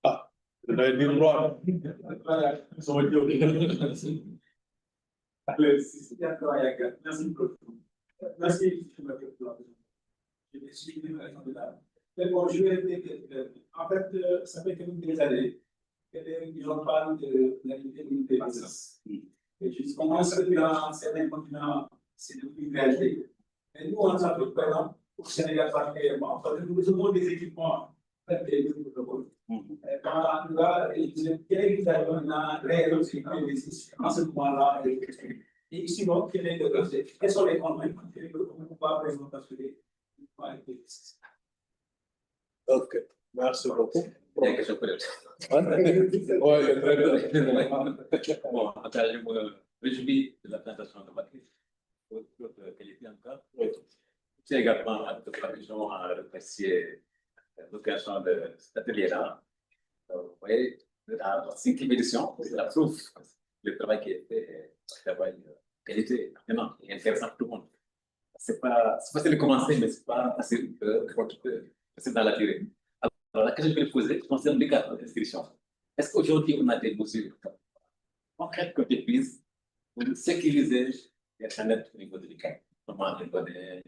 Ah, vous avez dit le droit. Merci beaucoup. Merci. Bon, en fait, ça fait quelques années qu'ils ont parlé de la l'unité de business. Et je commence dans certains continents, c'est depuis une réalité. Et nous, on a fait, par exemple, au Sénégal particulièrement, parce que nous avons des équipements des groupes de rôle. Quand on va, quel est la réelle aussi en ce moment-là? Et sinon, quels sont les contenus qu'on va présenter? Ok, merci beaucoup. Il y a une question peut-être. Bon, attends, je me réjouis de la présentation de Patrick. Votre qualité encore. C'est également à notre commission à remercier l'occasion de cet atelier-là. Vous voyez, la 5e édition, ça prouve le travail qui est fait, un travail de qualité, vraiment, et intéressant pour tout le monde. C'est facile de commencer, mais c'est pas facile c'est dans la durée. Alors, la question que je vais poser concerne les cadres d'inscription. Est-ce qu'aujourd'hui, on a des mesures concrètes qui ont été prises pour sécuriser Internet au niveau de l'ICANN? Comment les données,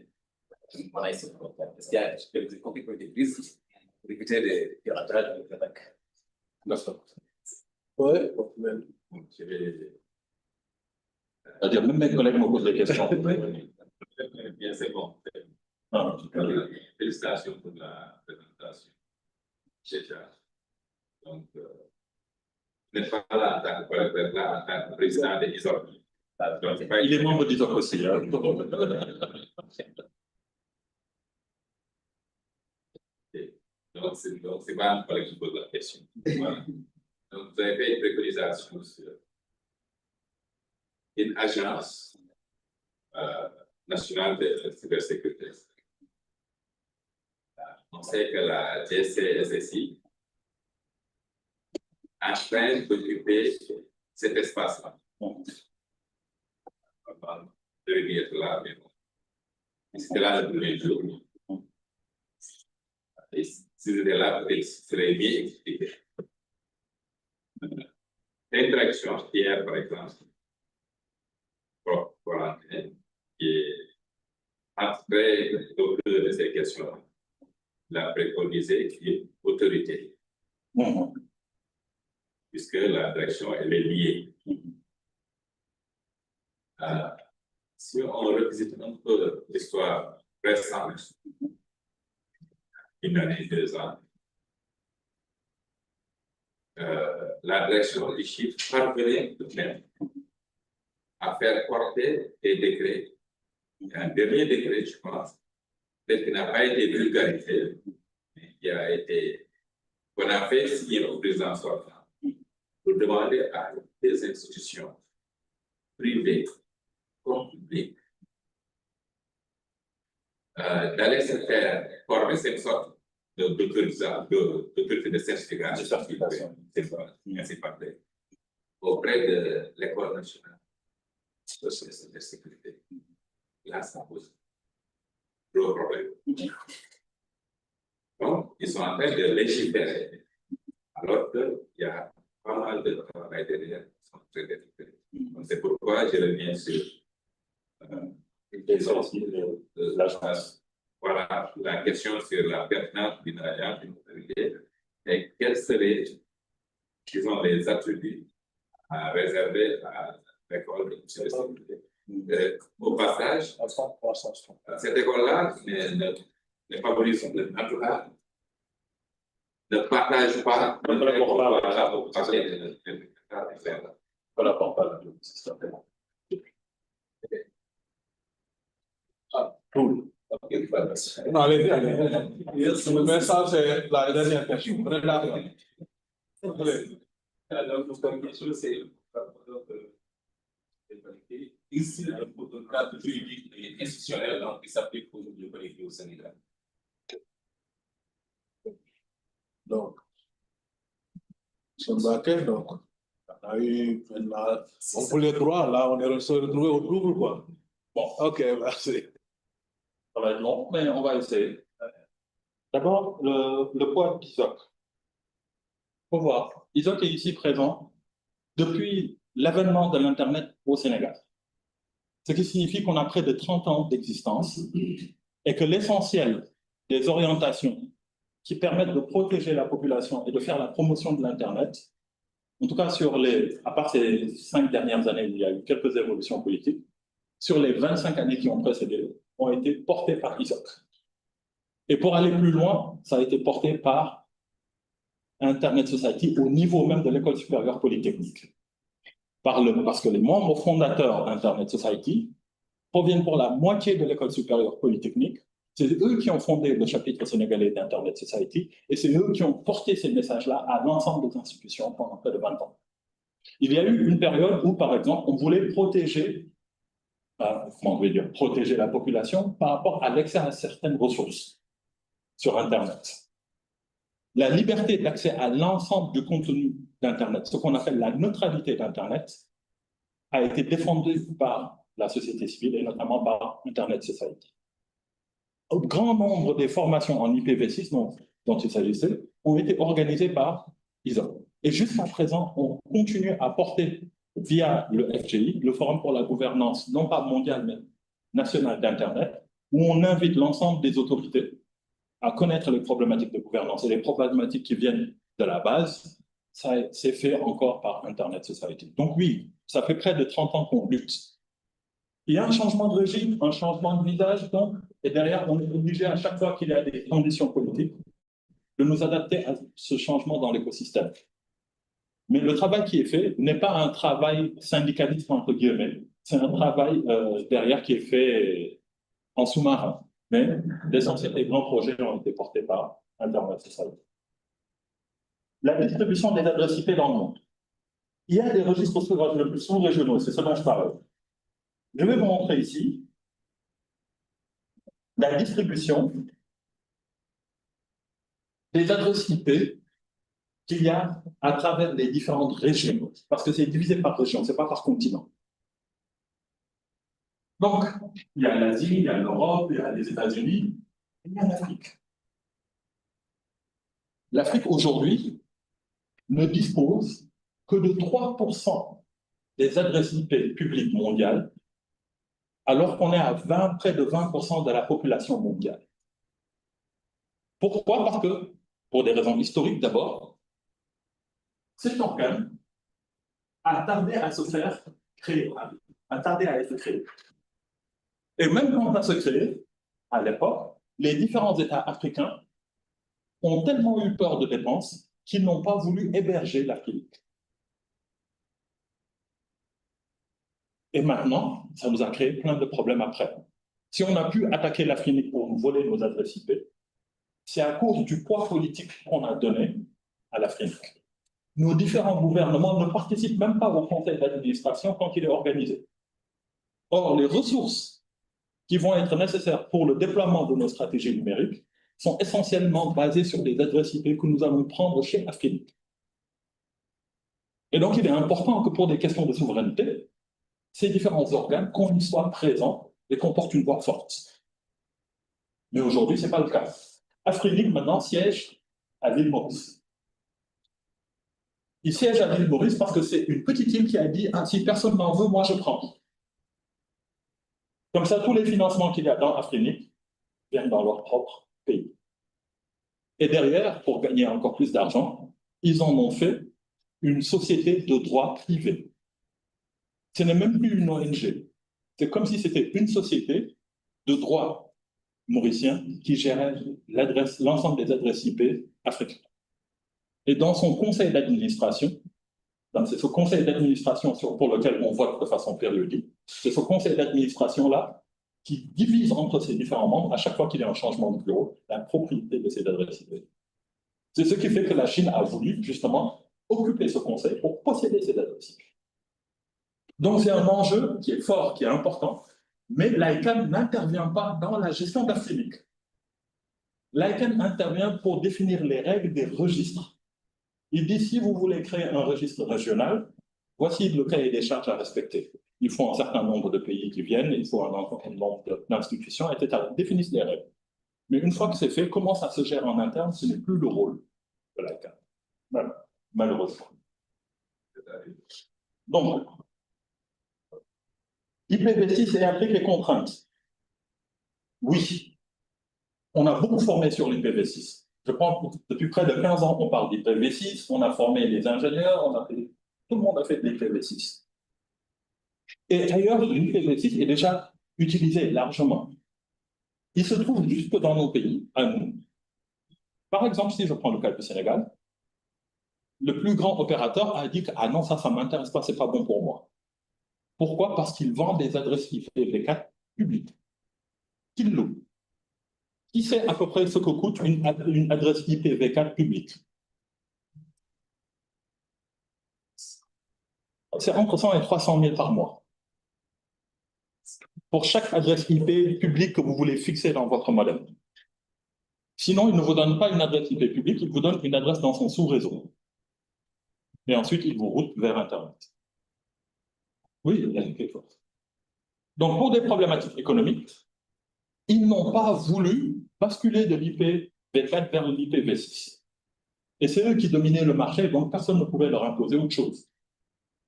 comment ils sont concrètes? Est-ce qu'il y a des mesures concrètes qui ont été prises pour éviter des piratages ou des attaques? Oui, Je vais. C'est-à-dire, même mes collègues me posent des questions. Bien, c'est bon. Ah, Félicitations pour la présentation. Donc, vous n'êtes pas là en tant que collègue, vous êtes là en tant que président de l'ISOC. il est membre d'ISOC aussi. Hein. Donc, c'est pas un collègue qui pose la question. Voilà. Donc, vous avez fait une préconisation sur une agence nationale de cybersécurité. On sait que la DCSSI est en train d'occuper cet espace-là. On va revenir là, mais bon. C'était là le premier jour. Et si c'était là, peut-être ce serait bien expliqué. L'interaction hier, par exemple, pour l'antenne, qui est entrée au cœur de ces questions-là. La préconisée qui est autorité, puisque la direction elle est liée. Si on revisite un peu l'histoire récente, une année, 2 ans, la direction du chiffre parvenait tout de même à faire porter des décrets. Un dernier décret, je pense, peut-être qui n'a pas été vulgarisé, mais qui a été, qu'on a fait signer au président sortant pour demander à des institutions privées comme publiques d'aller se faire former cette sorte d'autorité de certification, auprès de l'École nationale de sécurité. Là, ça pose gros problème. Donc, ils sont en train de légiférer, alors qu'il y a pas mal de travail derrière qui sont très développés. Donc, c'est pourquoi je reviens sur une l'agence. Voilà, la question sur la pertinence d'une alliance, d'une autorité, et quels seraient, disons, les attributs à réserver à l'école de sécurité. Au passage, cette école-là ne favorise, en tout cas, ne partage pas Non, allez, mais ça, c'est la dernière question. Alors, comme question, c'est ici, le cadre juridique et institutionnel donc, qui s'applique pour le collectif au Sénégal. Donc, donc, on a eu maintenant, on voulait droit, là, on est retrouvé au double, quoi. Bon, ok, merci. Ça va être long, mais on va essayer. D'abord, le poids d'ISOC. Il faut voir, ISOC est ici présent depuis l'avènement de l'Internet au Sénégal. Ce qui signifie qu'on a près de 30 ans d'existence et que l'essentiel des orientations qui permettent de protéger la population et de faire la promotion de l'Internet, en tout cas à part ces 5 dernières années où il y a eu quelques évolutions politiques, sur les 25 années qui ont précédé, ont été portées par ISOC. Et pour aller plus loin, ça a été porté par Internet Society au niveau même de l'École supérieure polytechnique. Parce que les membres fondateurs d'Internet Society proviennent pour la moitié de l'École supérieure polytechnique. C'est eux qui ont fondé le chapitre sénégalais d'Internet Society et c'est eux qui ont porté ces messages-là à l'ensemble des institutions pendant près de 20 ans. Il y a eu une période où, par exemple, on voulait protéger la population par rapport à l'accès à certaines ressources sur Internet. La liberté d'accès à l'ensemble du contenu d'Internet, ce qu'on appelle la neutralité d'Internet, a été défendue par la société civile et notamment par Internet Society. Un grand nombre des formations en IPv6 dont il s'agissait ont été organisées par ISOC. Et jusqu'à présent, on continue à porter via le FGI, le Forum pour la gouvernance, non pas mondiale, mais nationale d'Internet, où on invite l'ensemble des autorités à connaître les problématiques de gouvernance et les problématiques qui viennent de la base. Ça c'est fait encore par Internet Society. Donc oui, ça fait près de 30 ans qu'on lutte. Il y a un changement de régime, un changement de visage, donc, et derrière, on est obligé à chaque fois qu'il y a des conditions politiques de nous adapter à ce changement dans l'écosystème. Mais le travail qui est fait n'est pas un travail syndicaliste, entre guillemets, c'est un travail derrière qui est fait en sous-marin. Mais l'essentiel des grands projets ont été portés par Internet Society. La distribution des adresses IP dans le monde. Il y a des registres sous-régionaux, c'est ce dont je parle. Je vais vous montrer ici la distribution des adresses IP qu'il y a à travers les différentes régions, parce que c'est divisé par région, ce n'est pas par continent. Donc, il y a l'Asie, il y a l'Europe, il y a les États-Unis, et il y a l'Afrique. L'Afrique, aujourd'hui, ne dispose que de 3% des adresses IP publiques mondiales, alors qu'on est à près de 20% de la population mondiale. Pourquoi? Parce que, pour des raisons historiques d'abord, cet organe a tardé à se faire créer, a tardé à être créé. Et même quand on a se créé, à l'époque, les différents États africains ont tellement eu peur de dépenses qu'ils n'ont pas voulu héberger l'Afrique. Et maintenant, ça nous a créé plein de problèmes après. Si on a pu attaquer l'Afrique pour nous voler nos adresses IP, c'est à cause du poids politique qu'on a donné à l'Afrique. Nos différents gouvernements ne participent même pas au conseil d'administration quand il est organisé. Or, les ressources qui vont être nécessaires pour le déploiement de nos stratégies numériques sont essentiellement basées sur des adresses IP que nous allons prendre chez Afrique. Et donc, il est important que pour des questions de souveraineté, ces différents organes, qu'on y soit présents et qu'on porte une voix forte. Mais aujourd'hui, ce n'est pas le cas. Afrique, maintenant, siège à l'île Maurice. Il siège à l'île Maurice parce que c'est une petite île qui a dit « Ah, si personne n'en veut, moi je prends ». Comme ça, tous les financements qu'il y a dans Afrinic viennent dans leur propre pays. Et derrière, pour gagner encore plus d'argent, ils en ont fait une société de droit privé. Ce n'est même plus une ONG. C'est comme si c'était une société de droit mauricien qui gérait l'ensemble des adresses IP africaines. Et dans son conseil d'administration, c'est ce conseil d'administration pour lequel on vote de façon périodique, c'est ce conseil d'administration-là qui divise entre ses différents membres, à chaque fois qu'il y a un changement de bureau, la propriété de ces adresses IP. C'est ce qui fait que la Chine a voulu justement occuper ce conseil pour posséder ces adresses IP. Donc c'est un enjeu qui est fort, qui est important, mais l'ICANN n'intervient pas dans la gestion d'Afrique. L'ICANN intervient pour définir les règles des registres. Il dit, si vous voulez créer un registre régional, voici le cahier des charges à respecter. Il faut un certain nombre de pays qui viennent, il faut un nombre d'institutions, etc. Ils définissent les règles. Mais une fois que c'est fait, comment ça se gère en interne, ce n'est plus le rôle de l'ICANN. Malheureusement. Donc, IPv6 et applique les contraintes. Oui, on a beaucoup formé sur l'IPv6. Je prends, depuis près de 15 ans, on parle d'IPv6, on a formé les ingénieurs, tout le monde a fait de l'IPv6. Et d'ailleurs, l'IPv6 est déjà utilisé largement. Il se trouve jusque dans nos pays, à nous. Par exemple, si je prends le cas du Sénégal, le plus grand opérateur a dit que « Ah non, ça ne m'intéresse pas, ce n'est pas bon pour moi ». Pourquoi? Parce qu'il vend des adresses IPv4 publiques, qu'il loue. Qui sait à peu près ce que coûte une adresse IPv4 publique? C'est entre 100 et 300 000 par mois. Pour chaque adresse IP publique que vous voulez fixer dans votre modem. Sinon, il ne vous donne pas une adresse IP publique, il vous donne une adresse dans son sous-réseau. Et ensuite, il vous route vers Internet. Oui, il y a quelque chose. Donc, pour des problématiques économiques, ils n'ont pas voulu basculer de l'IPv4 vers l'IPv6. Et c'est eux qui dominaient le marché, donc personne ne pouvait leur imposer autre chose.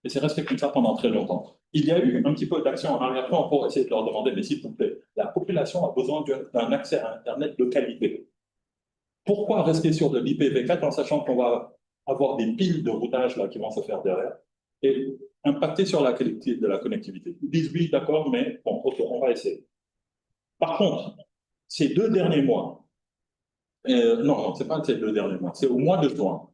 Et c'est resté comme ça pendant très longtemps. Il y a eu un petit peu d'action en arrière-plan pour essayer de leur demander, mais s'il vous plaît, la population a besoin d'un accès à Internet de qualité. Pourquoi rester sur de l'IPv4 en sachant qu'on va avoir des piles de routage là, qui vont se faire derrière et impacter sur la qualité de la connectivité? Ils disent oui, d'accord, mais bon, ok, on va essayer. Par contre, ces 2 derniers mois, non, ce n'est pas ces 2 derniers mois, c'est au mois de juin,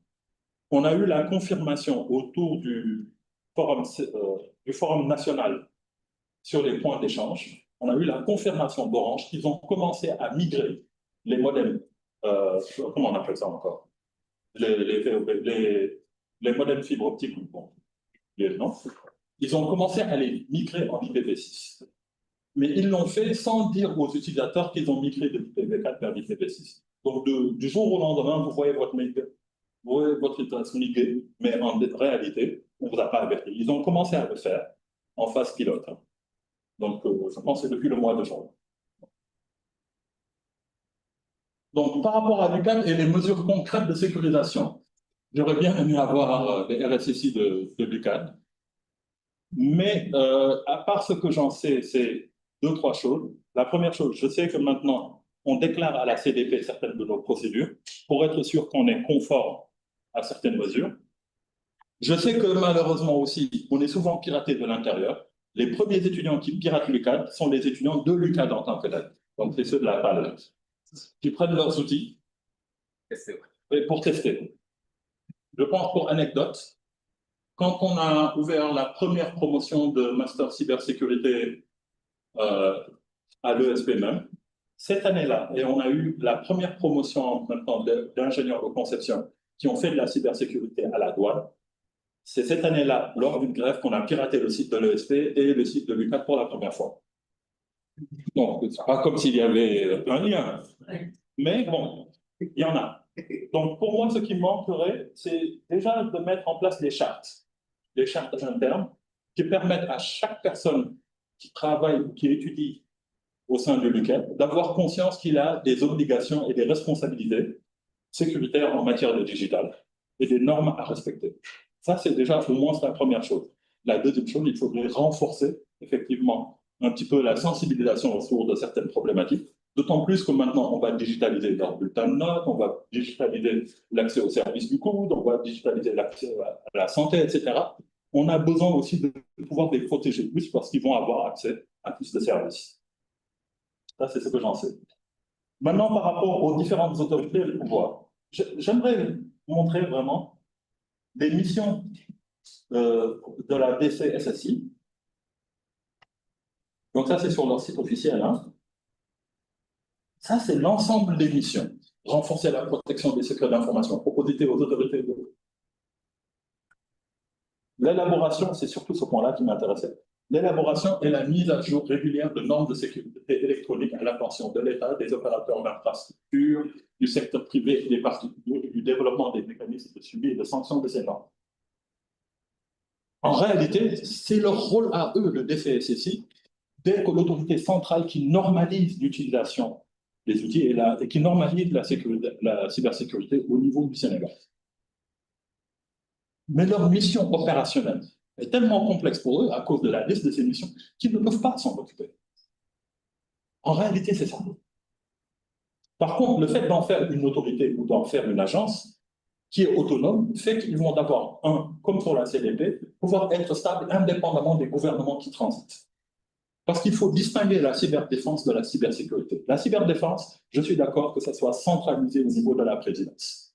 on a eu la confirmation autour du forum national sur les points d'échange. On a eu la confirmation d'Orange qu'ils ont commencé à migrer les modems, comment on appelle ça encore? Les modems fibre optique, bon, non. Ils ont commencé à les migrer en IPv6. Mais ils l'ont fait sans dire aux utilisateurs qu'ils ont migré de l'IPv4 vers l'IPv6. Donc, du jour au lendemain, vous voyez votre adresse migrée, mais en réalité, on ne vous a pas averti. Ils ont commencé à le faire en phase pilote. Donc, je pense que c'est depuis le mois de juin. Donc, par rapport à l'UQAM et les mesures concrètes de sécurisation, j'aurais bien aimé avoir les RSSI de l'UQAM. Mais à part ce que j'en sais, c'est 2, 3 choses. La première chose, je sais que maintenant, on déclare à la CDP certaines de nos procédures pour être sûr qu'on est conforme à certaines mesures. Je sais que malheureusement aussi, on est souvent piraté de l'intérieur. Les premiers étudiants qui piratent l'UQAD sont les étudiants de l'UQAD en tant que tel. Donc, c'est ceux de la PAL qui prennent leurs outils pour tester. Je pense, pour anecdote, quand on a ouvert la première promotion de Master Cybersécurité à l'ESP même, cette année-là, et on a eu la première promotion maintenant d'ingénieurs de conception qui ont fait de la cybersécurité à la douane. C'est cette année-là, lors d'une grève, qu'on a piraté le site de l'ESP et le site de l'UQAD pour la première fois. Donc, c'est pas comme s'il y avait un lien. Mais bon, il y en a. Donc, pour moi, ce qui manquerait, c'est déjà de mettre en place des chartes internes qui permettent à chaque personne qui travaille ou qui étudie au sein de l'UQAD d'avoir conscience qu'il a des obligations et des responsabilités sécuritaires en matière de digital et des normes à respecter. Ça, c'est déjà au moins la première chose. La deuxième chose, il faudrait renforcer effectivement un petit peu la sensibilisation autour de certaines problématiques, d'autant plus que maintenant, on va digitaliser leur bulletin de notes, on va digitaliser l'accès aux services du coude, on va digitaliser l'accès à la santé, etc. On a besoin aussi de pouvoir les protéger plus parce qu'ils vont avoir accès à plus de services. Ça, c'est ce que j'en sais. Maintenant, par rapport aux différentes autorités et le pouvoir, j'aimerais montrer vraiment les missions de la DCSSI. Donc ça, c'est sur leur site officiel. Hein. Ça, c'est l'ensemble des missions. Renforcer la protection des secrets d'information, propositer aux autorités. L'élaboration, c'est surtout ce point-là qui m'intéressait. L'élaboration et la mise à jour régulière de normes de sécurité électronique à l'attention de l'État, des opérateurs d'infrastructure, du secteur privé et des particuliers, du développement des mécanismes de suivi et de sanction de ces normes. En réalité, c'est leur rôle à eux, le DCSSI, d'être l'autorité centrale qui normalise l'utilisation des outils et qui normalise la cybersécurité au niveau du Sénégal. Mais leur mission opérationnelle est tellement complexe pour eux à cause de la liste de ces missions qu'ils ne peuvent pas s'en occuper. En réalité, c'est ça. Par contre, le fait d'en faire une autorité ou d'en faire une agence qui est autonome fait qu'ils vont d'abord, comme pour la CDP, pouvoir être stables indépendamment des gouvernements qui transitent. Parce qu'il faut distinguer la cyberdéfense de la cybersécurité. La cyberdéfense, je suis d'accord que ça soit centralisé au niveau de la présidence.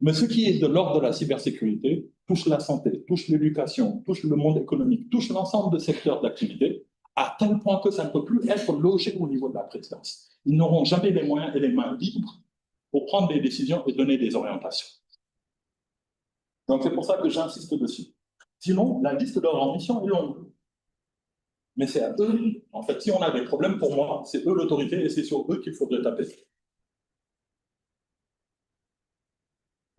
Mais ce qui est de l'ordre de la cybersécurité touche la santé, touche l'éducation, touche le monde économique, touche l'ensemble de secteurs d'activité, à tel point que ça ne peut plus être logé au niveau de la présidence. Ils n'auront jamais les moyens et les mains libres pour prendre des décisions et donner des orientations. Donc c'est pour ça que j'insiste dessus. Sinon, la liste de leurs missions est longue. Mais c'est à eux, en fait, si on a des problèmes, pour moi, c'est eux l'autorité et c'est sur eux qu'il faudrait taper.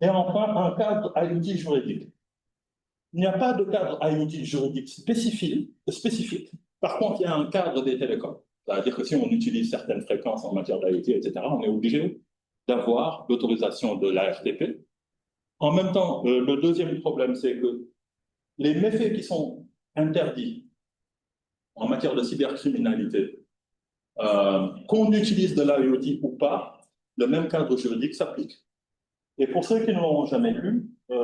Et enfin, un cadre IoT juridique. Il n'y a pas de cadre IoT juridique spécifique. Par contre, il y a un cadre des télécoms. C'est-à-dire que si on utilise certaines fréquences en matière d'IoT, etc., on est obligé d'avoir l'autorisation de l'ARTP. En même temps, le deuxième problème, c'est que les méfaits qui sont interdits en matière de cybercriminalité, qu'on utilise de l'IoT ou pas, le même cadre juridique s'applique. Et pour ceux qui ne l'ont jamais lu, il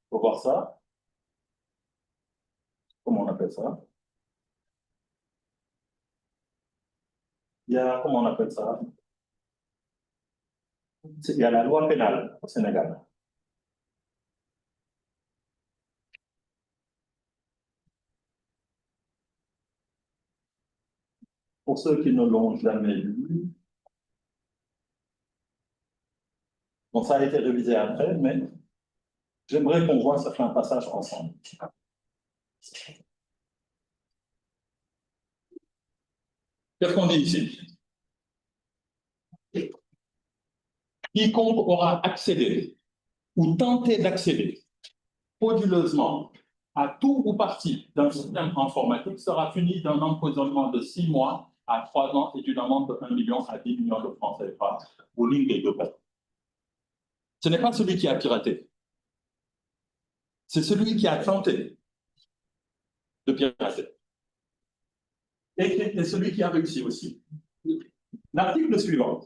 faut voir ça. Comment on appelle ça? Il y a, comment on appelle ça? Il y a la loi pénale au Sénégal. Pour ceux qui ne l'ont jamais lu, bon, ça a été révisé après, mais j'aimerais qu'on voit certains passages ensemble. Qu'est-ce qu'on dit ici? Quiconque aura accédé ou tenté d'accéder frauduleusement à tout ou partie d'un système informatique sera puni d'un emprisonnement de 6 mois à 3 ans et d'une amende de 1 million à 10 millions de francs CFA aux lignes des deux peines. Ce n'est pas celui qui a piraté. C'est celui qui a tenté de pirater. Et celui qui a réussi aussi. L'article suivant.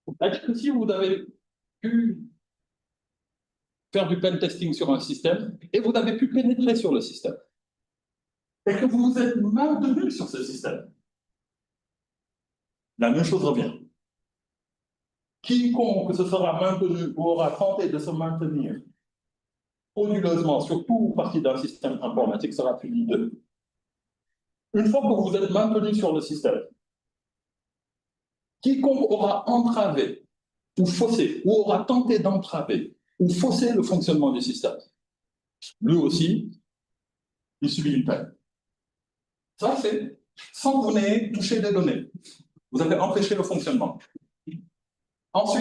C'est-à-dire que si vous avez pu faire du pen testing sur un système et vous avez pu pénétrer sur le système et que vous vous êtes maintenu sur ce système, la même chose revient. Quiconque se sera maintenu ou aura tenté de se maintenir frauduleusement sur tout ou partie d'un système informatique sera puni de. Une fois que vous êtes maintenu sur le système, quiconque aura entravé ou faussé, ou aura tenté d'entraver ou fausser le fonctionnement du système, lui aussi, il subit une peine. Ça, c'est sans que vous n'ayez touché des données. Vous avez empêché le fonctionnement. Ensuite,